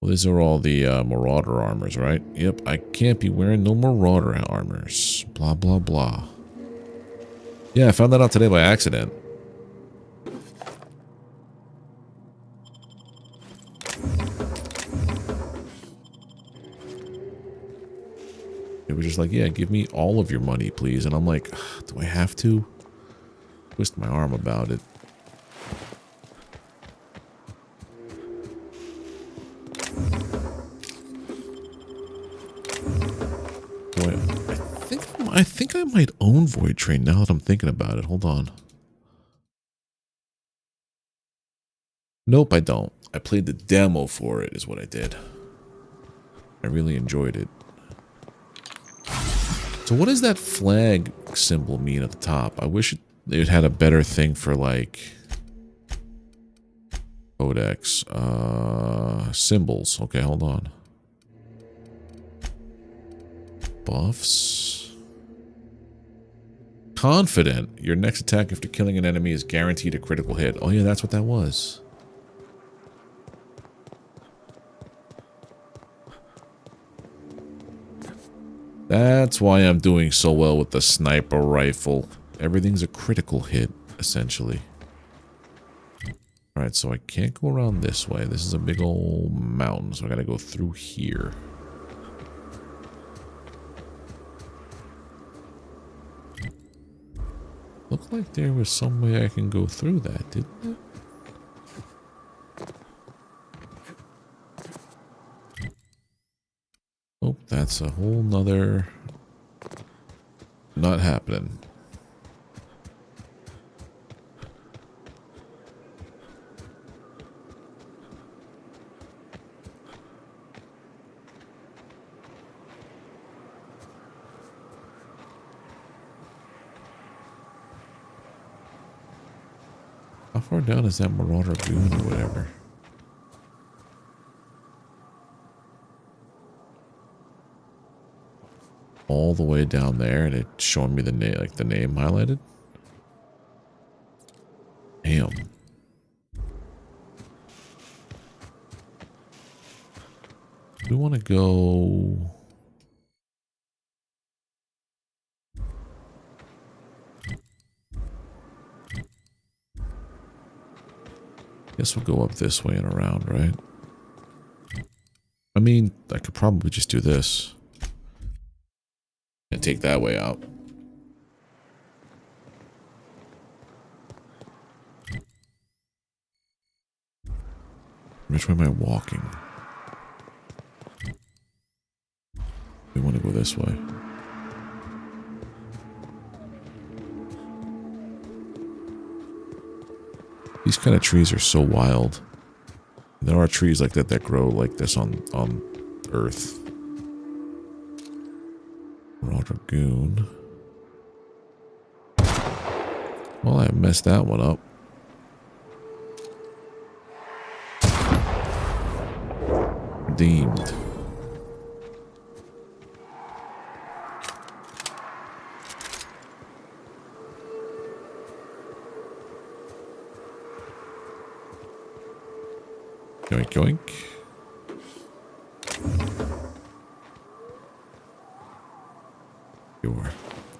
Well, these are all the Marauder armors, right? Yep, I can't be wearing no Marauder armors. Blah, blah, blah. Yeah, I found that out today by accident. It was just like, yeah, give me all of your money, please. And I'm like, do I have to? Twist my arm about it. Boy, I think I might own Void Train now that I'm thinking about it. Hold on. Nope, I don't. I played the demo for it, is what I did. I really enjoyed it. So what does that flag symbol mean at the top? I wish it had a better thing for, like, codex. Symbols. Okay, hold on. Buffs. Confident. Your next attack after killing an enemy is guaranteed a critical hit. Oh yeah, that's what that was. That's why I'm doing so well with the sniper rifle. Everything's a critical hit, essentially. Alright, so I can't go around this way. This is a big old mountain, so I gotta go through here. Looked like there was some way I can go through that, didn't it? Oh, that's a whole nother... Not happening. How far down is that Marauder Goon or whatever? All the way down there, and it's showing me the name, like the name highlighted. Damn. We want to go. Guess we'll go up this way and around, right? I mean, I could probably just do this. And take that way out. Which way am I walking? We want to go this way. These kind of trees are so wild. There are trees like that that grow like this on Earth. Dragoon. Well, I messed that one up. Redeemed. Yoink, yoink.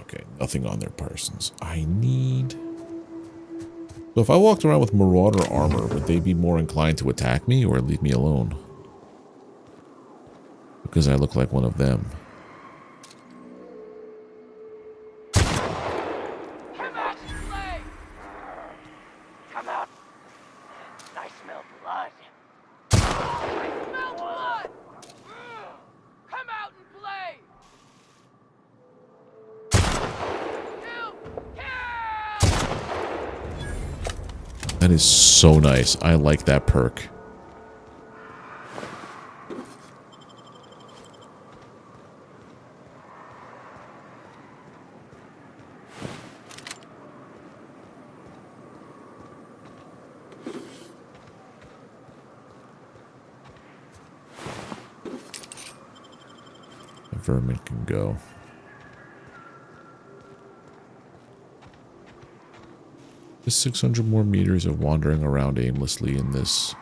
Okay, nothing on their persons. I need... So if I walked around with Marauder armor, would they be more inclined to attack me or leave me alone? Because I look like one of them. Come out, play! Come out. I smell blood. I smell blood! Come out and play! That is so nice. I like that perk. The vermin can go. Just 600 more meters of wandering around aimlessly in this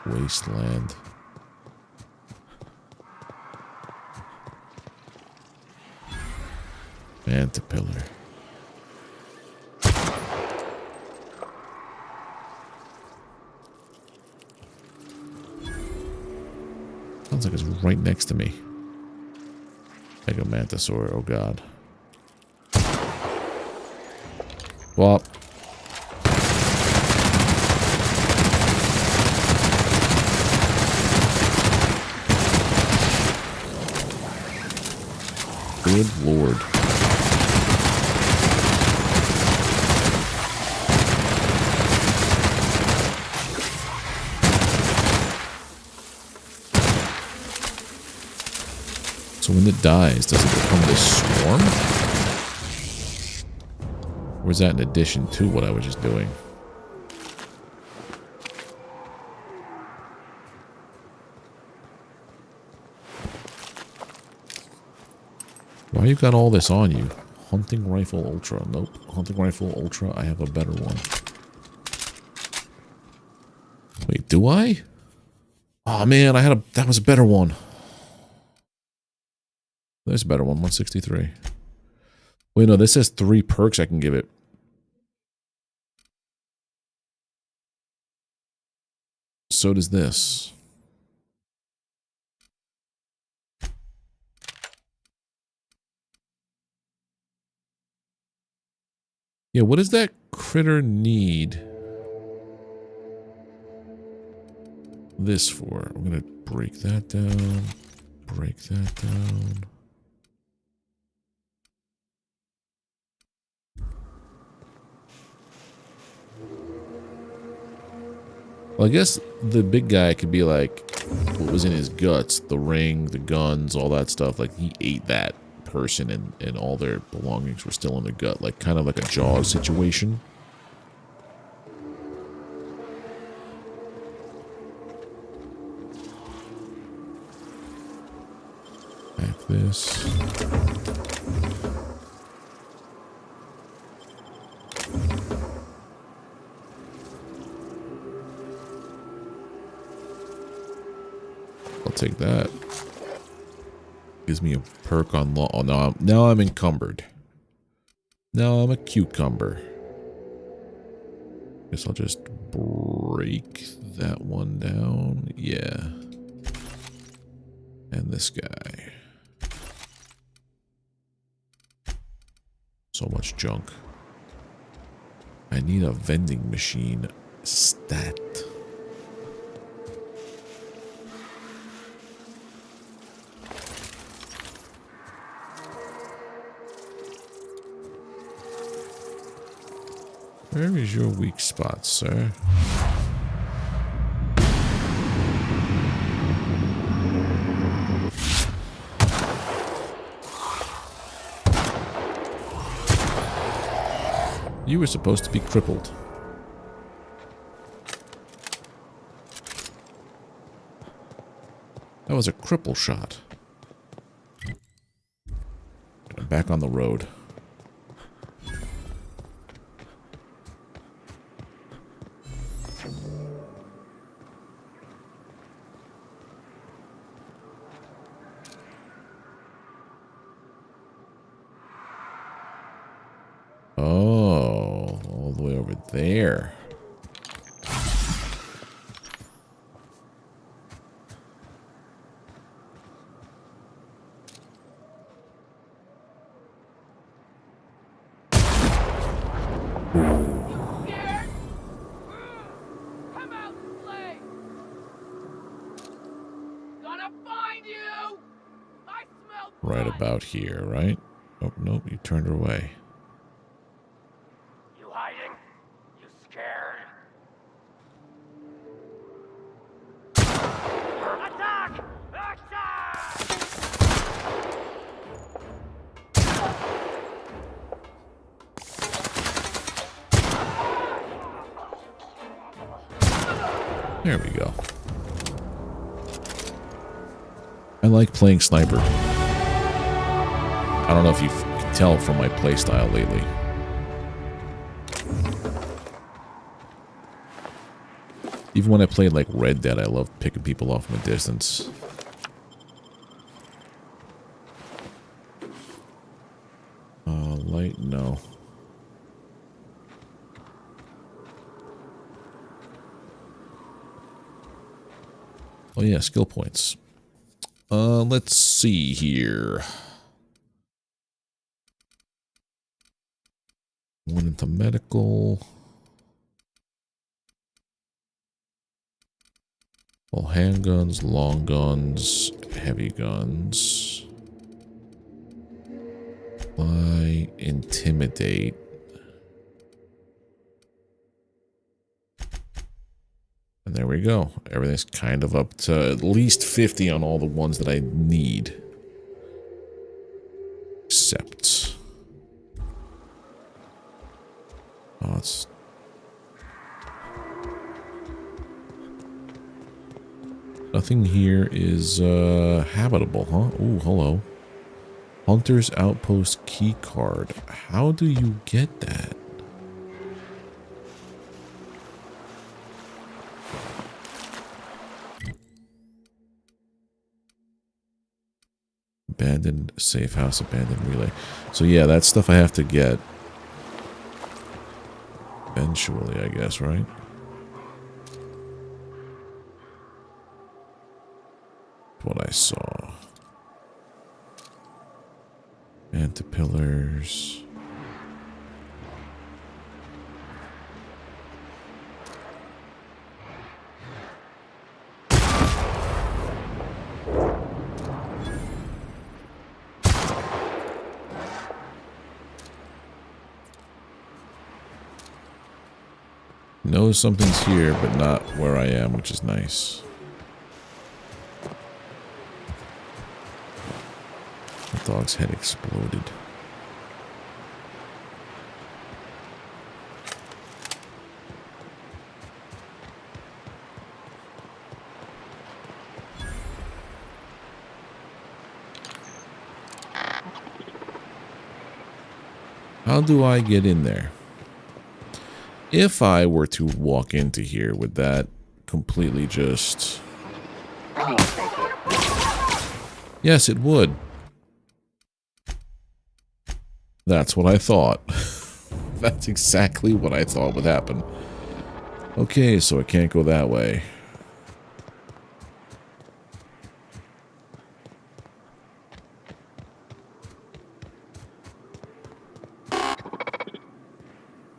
wasteland. Antipillar. Sounds like it's right next to me. Like a mantisaur, oh god. Well. Good lord. So when it dies, does it become this swarm? Or is that in addition to what I was just doing? Why you got all this on you? Hunting rifle ultra. Nope. Hunting rifle ultra. I have a better one. Wait, do I? Oh man, I had that was a better one. There's a better one, 163. Wait, no, this has 3 perks I can give it. So does this. Yeah, what does that critter need this for? I'm gonna break that down. Break that down. Well, I guess the big guy could be like what was in his guts, the ring, the guns, all that stuff. Like he ate that person and all their belongings were still in their gut. Like kind of like a Jaws situation. Back this. I'll take that. Gives me a perk on law. Oh, now I'm encumbered. Now I'm a cucumber. Guess I'll just break that one down. Yeah. And this guy. So much junk. I need a vending machine stat. Where is your weak spot, sir? You were supposed to be crippled. That was a cripple shot. I'm back on the road. Oh, all the way over there. Right about here, right? Oh, nope, you turned her away. You hiding? You scared? Attack! There we go. I like playing sniper. I don't know if you can tell from my playstyle lately. Even when I played like Red Dead, I loved picking people off from a distance. Light, no. Oh yeah, skill points. Let's see here. One into medical. Well, handguns, long guns, heavy guns. Why intimidate? And there we go. Everything's kind of up to at least 50 on all the ones that I need. Except... oh, it's... nothing here is habitable, huh? Ooh, hello. Hunter's Outpost key card. How do you get that? Abandoned safe house, abandoned relay. So yeah, that's stuff I have to get. Eventually, I guess, right? What I saw. Antipillars. Know something's here, but not where I am, which is nice. The dog's head exploded. How do I get in there? If I were to walk into here, would that completely just... yes, it would. That's what I thought. That's exactly what I thought would happen. Okay, so I can't go that way.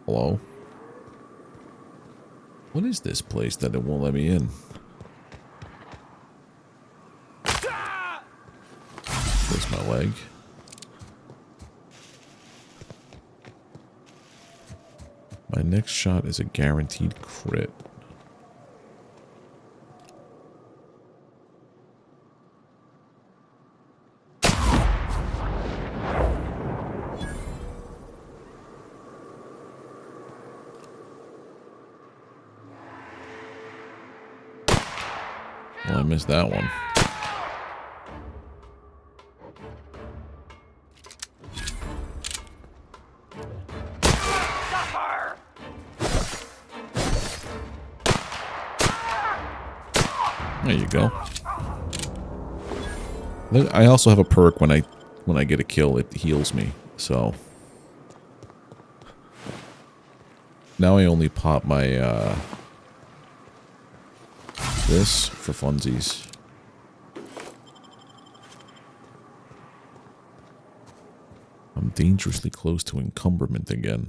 Hello? What is this place that it won't let me in? There's my leg. My next shot is a guaranteed crit. Well, I missed that one. There you go. I also have a perk when I get a kill, it heals me. So now I only pop my this for funsies. I'm dangerously close to encumberment again.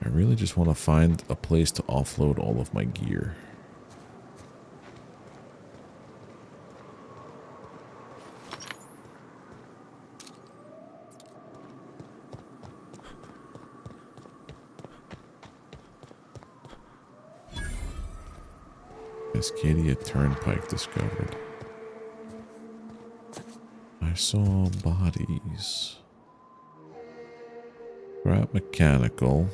I really just want to find a place to offload all of my gear. Cascadia Turnpike discovered. I saw bodies. Scrap mechanical.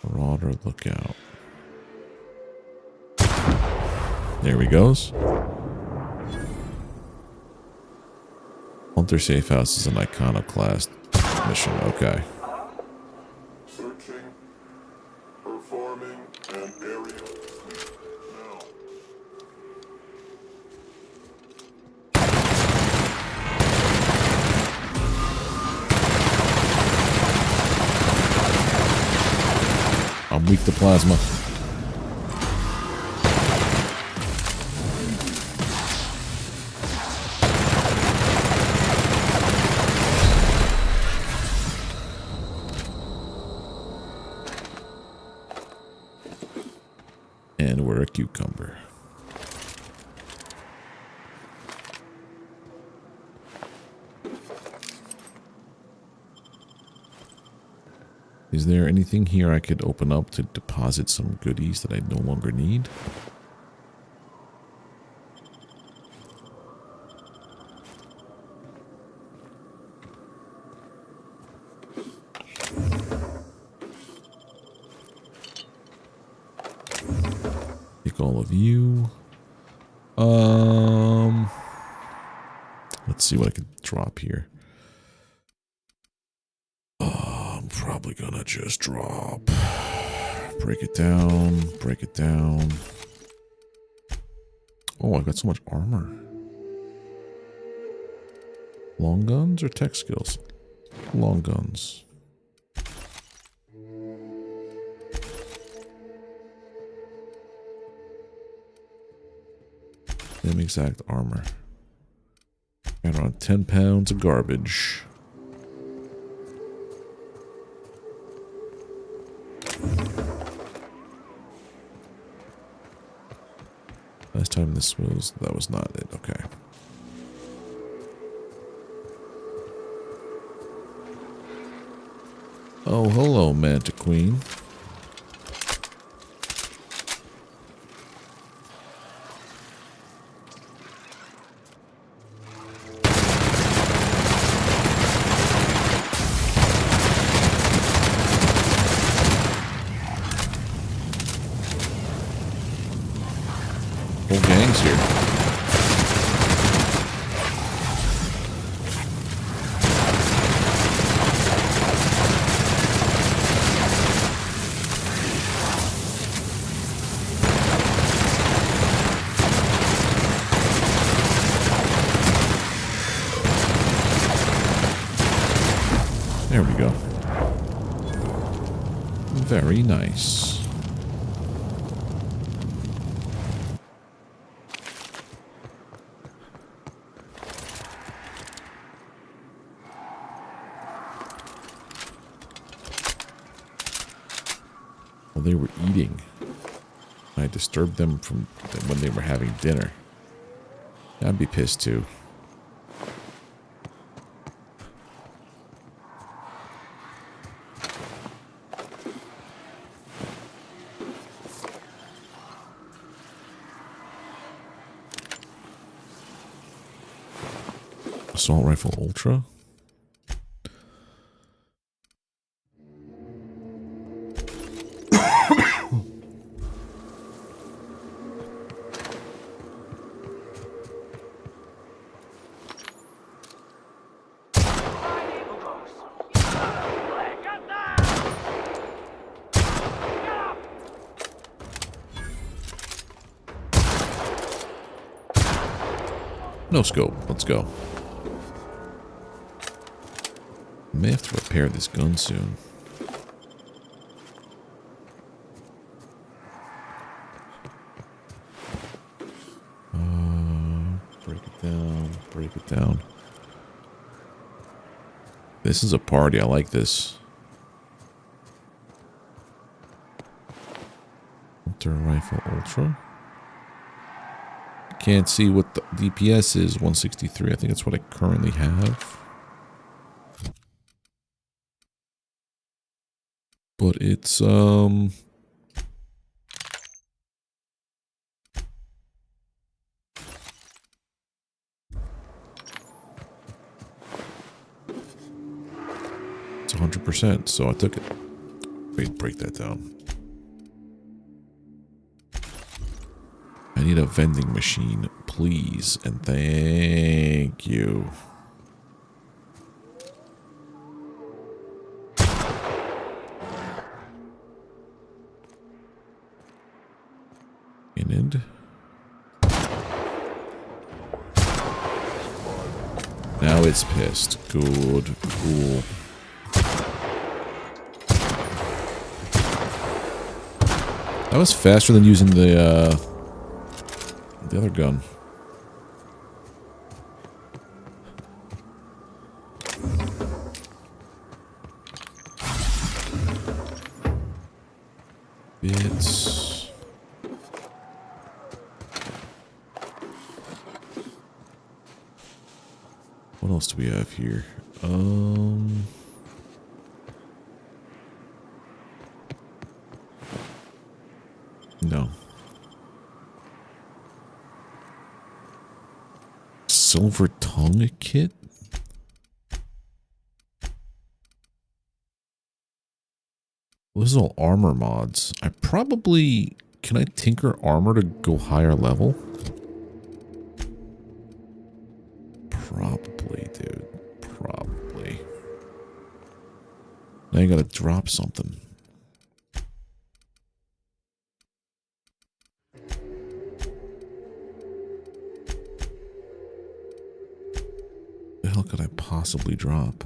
Marauder lookout. There he goes. Hunter Safe House is an iconoclast mission. Okay. Searching. Performing an area sweep now. I'm weak to plasma. And we're a cucumber. Is there anything here I could open up to deposit some goodies that I no longer need? Take all of you. Let's see what I can drop here. I'm probably gonna just drop. Break it down. Break it down. Oh, I've got so much armor. Long guns or tech skills? Long guns. Same exact armor. And around 10 pounds of garbage. Last time that was not it. Okay. Oh, hello, Manta Queen. Whole gang's here. There we go. Very nice. Well, they were eating. I disturbed them from when they were having dinner. I'd be pissed too. Assault rifle ultra. No scope. Let's go. I may have to repair this gun soon. Break it down. Break it down. This is a party. I like this. Hunter rifle ultra. Can't see what the DPS is. 163. I think that's what I currently have. But it's It's 100%, so I took it. Wait, break that down. I need a vending machine, please, and thank you. mind. Now it's pissed. Good. Cool. That was faster than using the other gun. Bits. What else do we have here? No. Silver tongue kit? Well, this is all armor mods. I probably... Can I tinker armor to go higher level? Probably, dude. Probably. Now you gotta drop something. The hell could I possibly drop?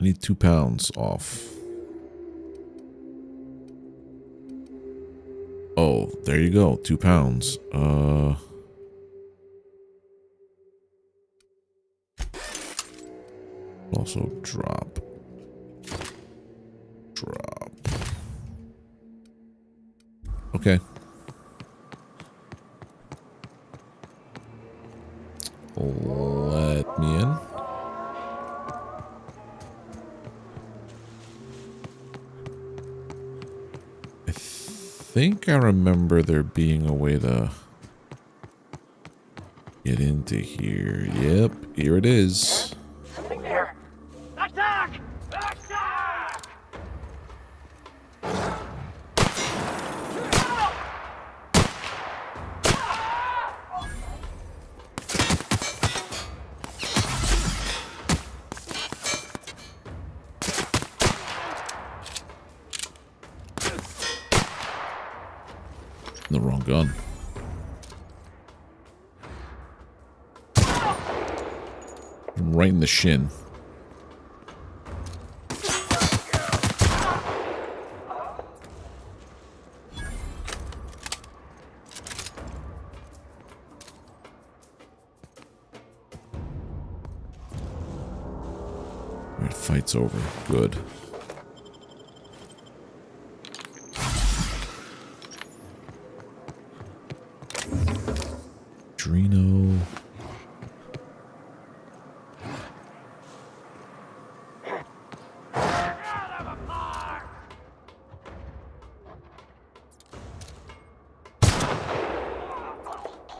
I need 2 pounds off. Oh, there you go. 2 pounds. Also drop. Drop. Okay. Let me in. I think I remember there being a way to get into here. Yep, here it is. Attack! Attack! The wrong gun. Right in the shin. Alright, fight's over. Good. Drino.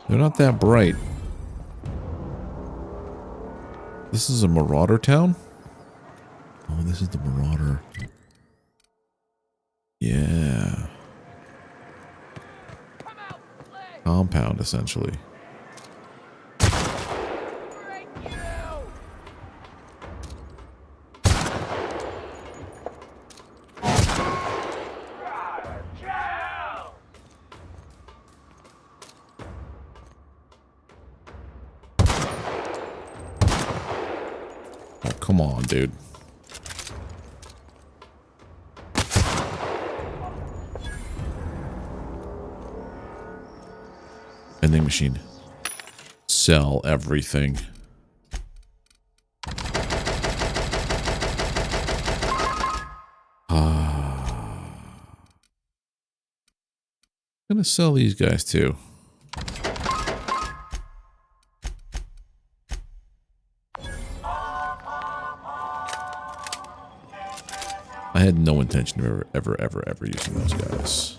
They're not that bright. This is a marauder town? Oh, this is the marauder. Yeah. Compound, essentially. Oh, come on, dude. Vending machine. Sell everything. I'm gonna sell these guys too. I had no intention of ever using those guys.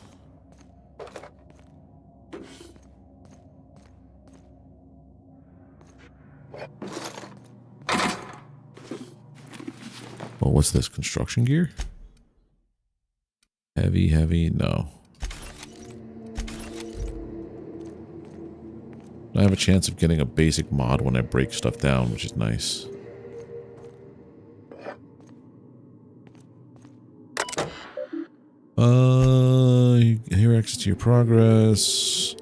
Well, what's this? Construction gear? Heavy, no. I have a chance of getting a basic mod when I break stuff down, which is nice. Here, access to your progress.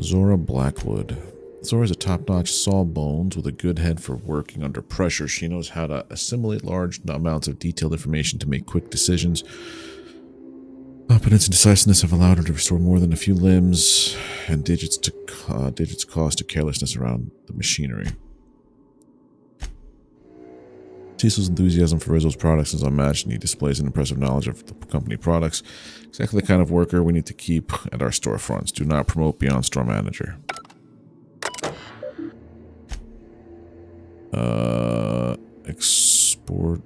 Zora Blackwood. Zora is a top-notch sawbones with a good head for working under pressure. She knows how to assimilate large amounts of detailed information to make quick decisions. Competence and decisiveness have allowed her to restore more than a few limbs and digits cost to carelessness around the machinery. Cecil's enthusiasm for Rizzo's products is unmatched, and he displays an impressive knowledge of the company products. Exactly the kind of worker we need to keep at our storefronts. Do not promote beyond store manager. Export.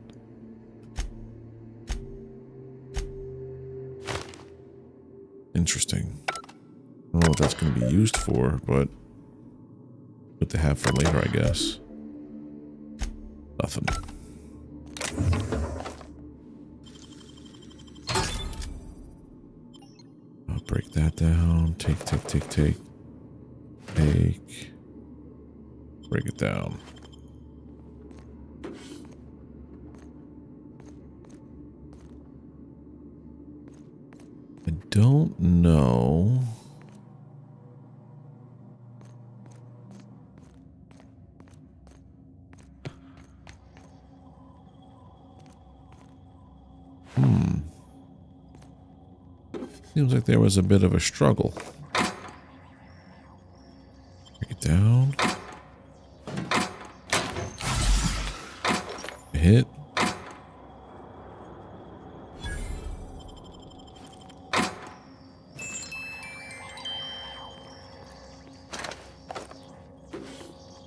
Interesting. I don't know what that's going to be used for, but what to have for later, I guess. Nothing. I'll break that down. Take. Break it down. I don't know. Seems like there was a bit of a struggle. Break it down. Hit.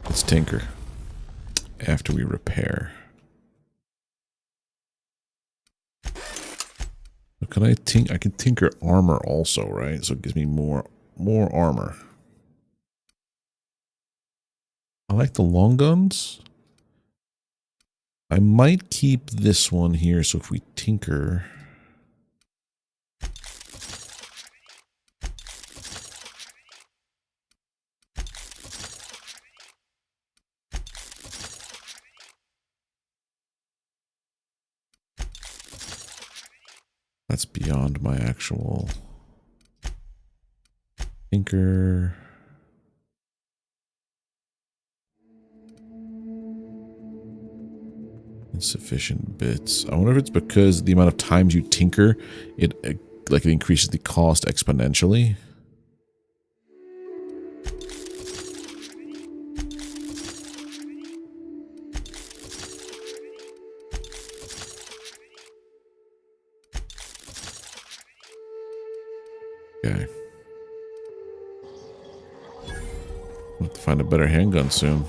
Let's tinker after we repair. Can I can tinker armor also, right? So it gives me more armor. I like the long guns. I might keep this one here, so if we tinker. That's beyond my actual tinker. Insufficient bits. I wonder if it's because the amount of times you tinker, it increases the cost exponentially. Okay. I'll have to find a better handgun soon.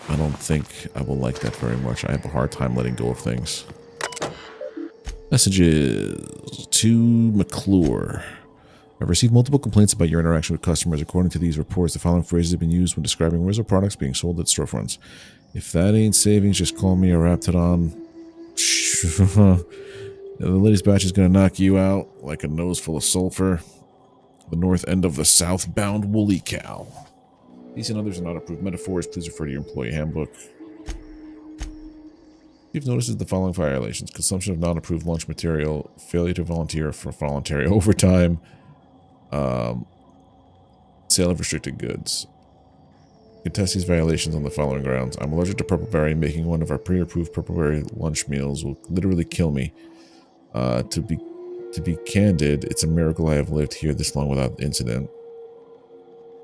I don't think I will like that very much. I have a hard time letting go of things. Messages to McClure. I've received multiple complaints about your interaction with customers. According to these reports, the following phrases have been used when describing Rizzo products being sold at storefronts. If that ain't savings, just call me a Raptidon. The latest batch is going to knock you out like a nose full of sulfur. The north end of the southbound woolly cow. These and others are not approved metaphors. Please refer to your employee handbook. You've noticed the following violations: consumption of non-approved lunch material, failure to volunteer for voluntary overtime, sale of restricted goods. You can test these violations on the following grounds. I'm allergic to purple berry. Making one of our pre-approved purple berry lunch meals will literally kill me. To be candid, it's a miracle I have lived here this long without incident.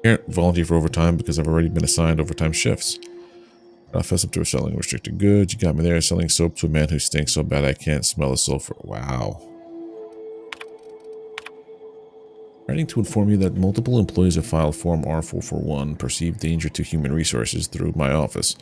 Can't volunteer for overtime because I've already been assigned overtime shifts. I'll fess up to selling restricted goods. You got me there, selling soap to a man who stinks so bad I can't smell the sulfur. Wow. Writing to inform you that multiple employees have filed Form R441, perceived danger to human resources, through my office.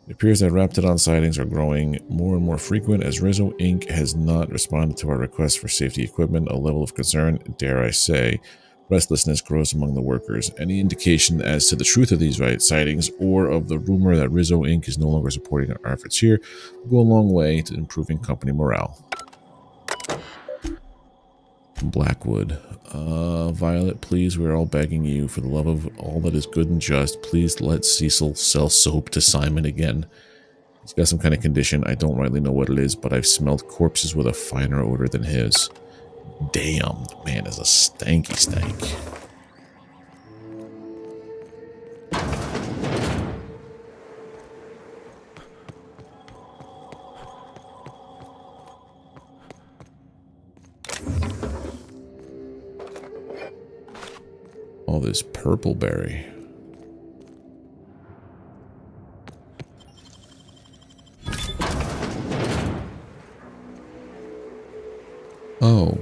It appears that Raptidon sightings are growing more and more frequent as Rizzo Inc. has not responded to our requests for safety equipment, a level of concern, dare I say. Restlessness grows among the workers. Any indication as to the truth of these sightings or of the rumor that Rizzo Inc. is no longer supporting our efforts here will go a long way to improving company morale. Blackwood. Violet, please, we're all begging you, for the love of all that is good and just, please let Cecil sell soap to Simon again. He's got some kind of condition. I don't rightly know what it is, but I've smelled corpses with a finer odor than his. Damn, the man is a stanky stank. All this purple berry. Oh.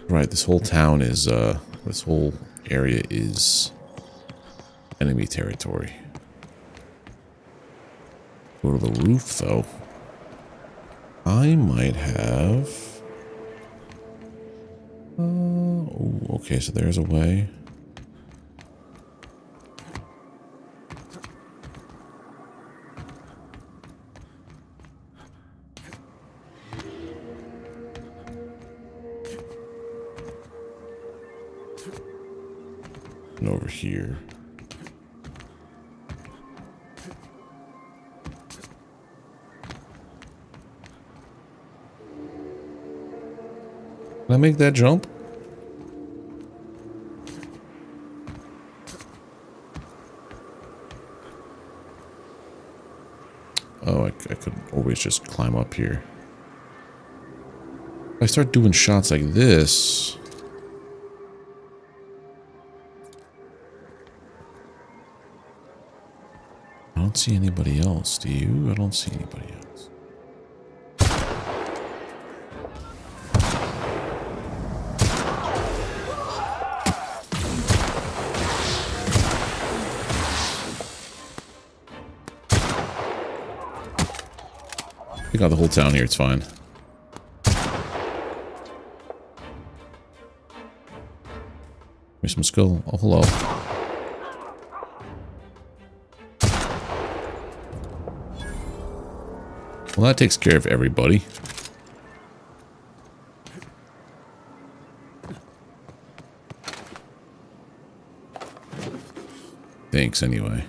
Right, this whole town is, this whole area is enemy territory. Go to the roof, though. I might have... oh, okay, so there's a way. And over here. Can I make that jump? Oh, I could always just climb up here. If I start doing shots like this... I don't see anybody else, do you? I don't see anybody else. Take out the whole town here, it's fine. Here's some skull. Oh, hello. Well, that takes care of everybody. Thanks, anyway.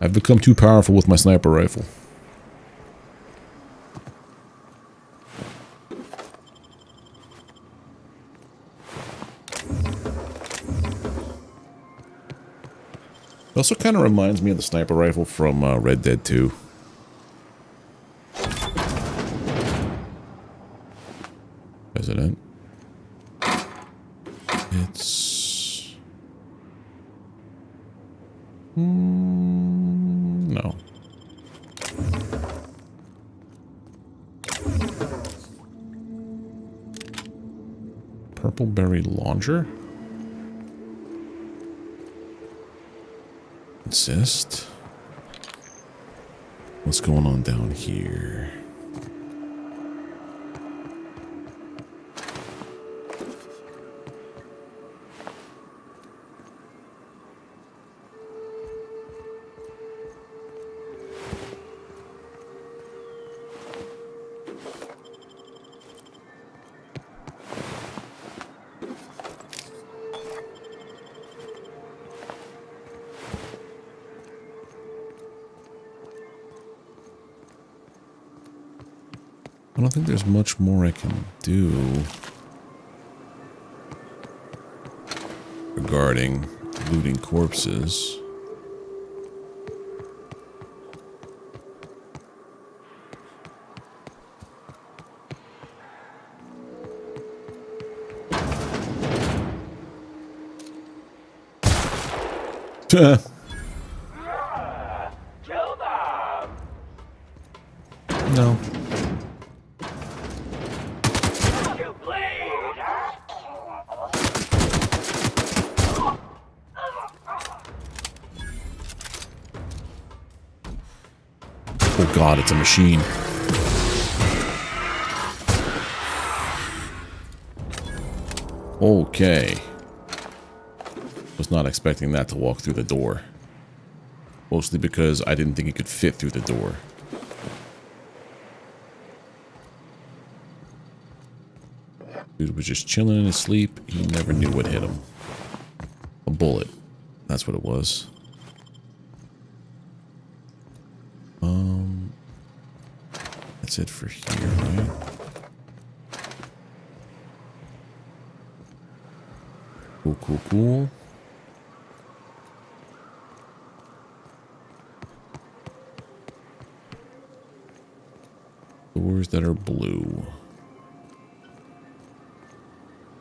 I've become too powerful with my sniper rifle. It also kind of reminds me of the sniper rifle from Red Dead 2. President. It's... no. Purple berry launcher? Insist. What's going on down here? I don't think there's much more I can do regarding looting corpses. No. Oh god, it's a machine. Okay. Was not expecting that to walk through the door. Mostly because I didn't think it could fit through the door. Dude was just chilling in his sleep. He never knew what hit him. A bullet. That's what it was. That's it for here, right? Cool, cool, cool. Doors that are blue.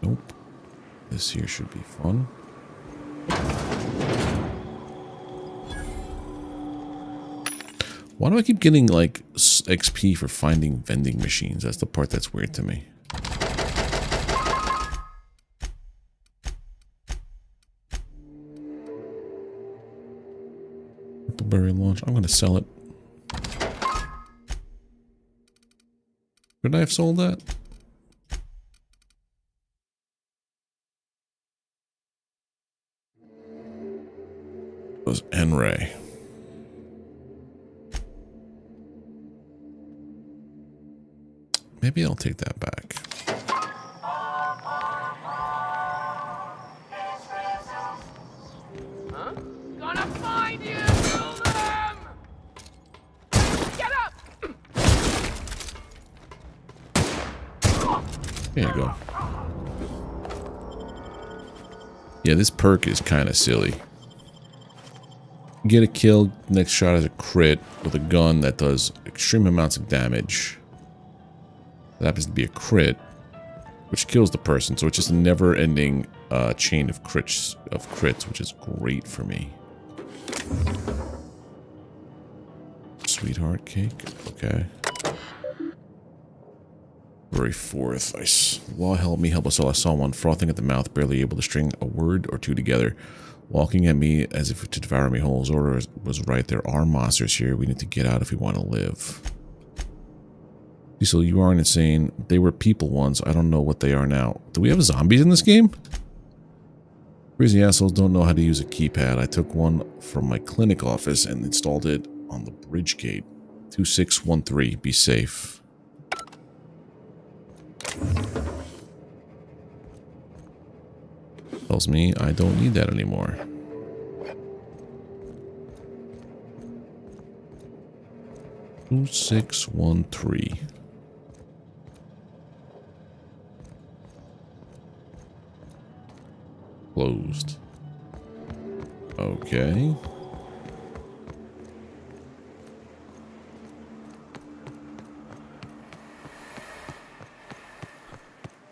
Nope. This here should be fun. Why do I keep getting like XP for finding vending machines? That's the part that's weird to me. Berry launch. I'm going to sell it. Could I have sold that? It was N-Ray. Maybe I'll take that back. Huh? Gonna find you! Kill them! Get up! There you go. Yeah, this perk is kind of silly. Get a kill, next shot is a crit with a gun that does extreme amounts of damage. That happens to be a crit, which kills the person. So it's just a never-ending chain of crits, which is great for me. Sweetheart cake, okay. February 4th. Law help me, help us all. I saw one frothing at the mouth, barely able to string a word or two together, walking at me as if to devour me whole. His order was right. There are monsters here. We need to get out if we want to live. Cecil, you aren't insane. They were people once. I don't know what they are now. Do we have zombies in this game? Crazy assholes don't know how to use a keypad. I took one from my clinic office and installed it on the bridge gate. 2613. Be safe. Tells me I don't need that anymore. Two, 6, 1, 3. Closed. Okay.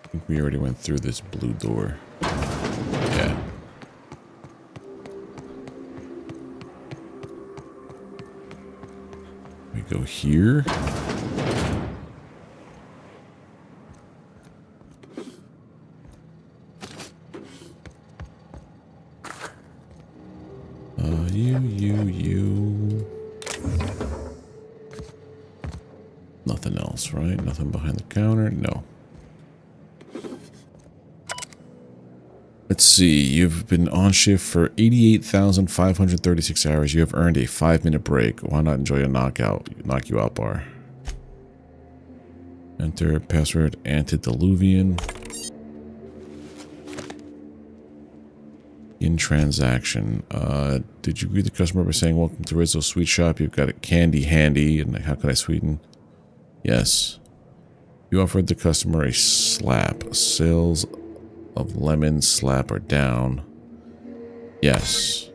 I think we already went through this blue door. Yeah. We go here. You. Nothing else, right? Nothing behind the counter? No. Let's see. You've been on shift for 88,536 hours. You have earned a 5-minute break. Why not enjoy a knock you out bar? Enter password antediluvian. In transaction. Did you greet the customer by saying, welcome to Rizzo's Sweet Shop? You've got a candy handy. And how can I sweeten? Yes. You offered the customer a slap. Sales of lemon slap are down. Yes.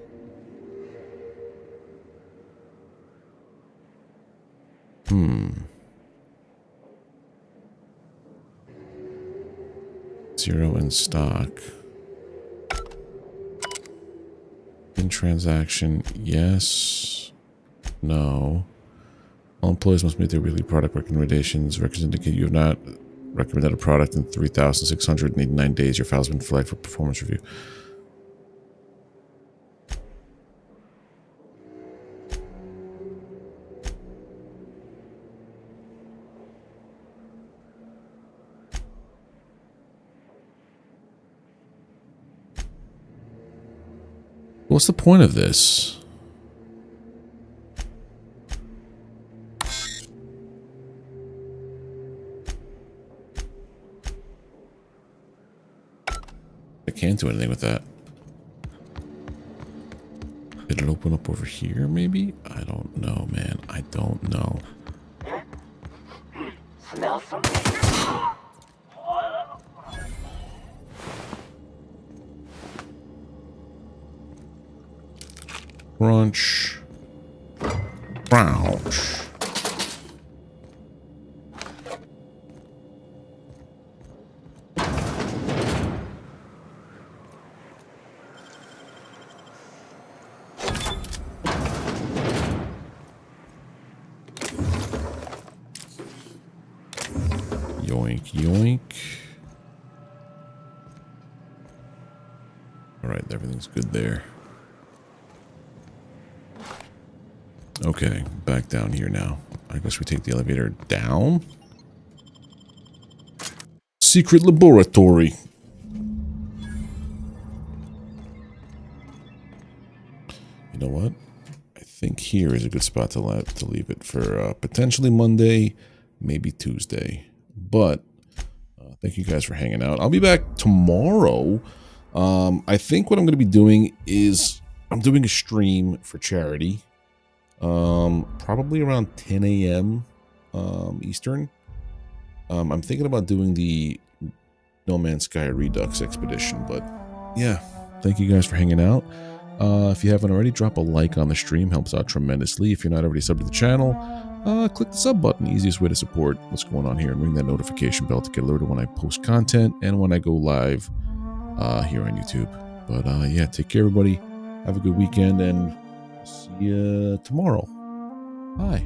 Zero in stock. In transaction, yes. No. All employees must meet their weekly product recommendations. Records indicate you have not recommended a product in 3,689 days. Your file's been flagged for performance review. What's the point of this? I can't do anything with that. Did it open up over here, maybe? I don't know, man. I don't know. Crunch. Crouch. Yoink, yoink. All right, everything's good there. Okay, back down here now. I guess we take the elevator down. Secret laboratory. You know what? I think here is a good spot to leave it for potentially Monday, maybe Tuesday. But thank you guys for hanging out. I'll be back tomorrow. I think what I'm going to be doing is I'm doing a stream for charity. Probably around 10 a.m. Eastern. I'm thinking about doing the No Man's Sky Redux expedition, but yeah, thank you guys for hanging out. If you haven't already, drop a like on the stream, helps out tremendously. If you're not already subbed to the channel, click the sub button, easiest way to support what's going on here, and ring that notification bell to get alerted when I post content and when I go live here on YouTube. But yeah, take care everybody, have a good weekend, and see you tomorrow. Bye.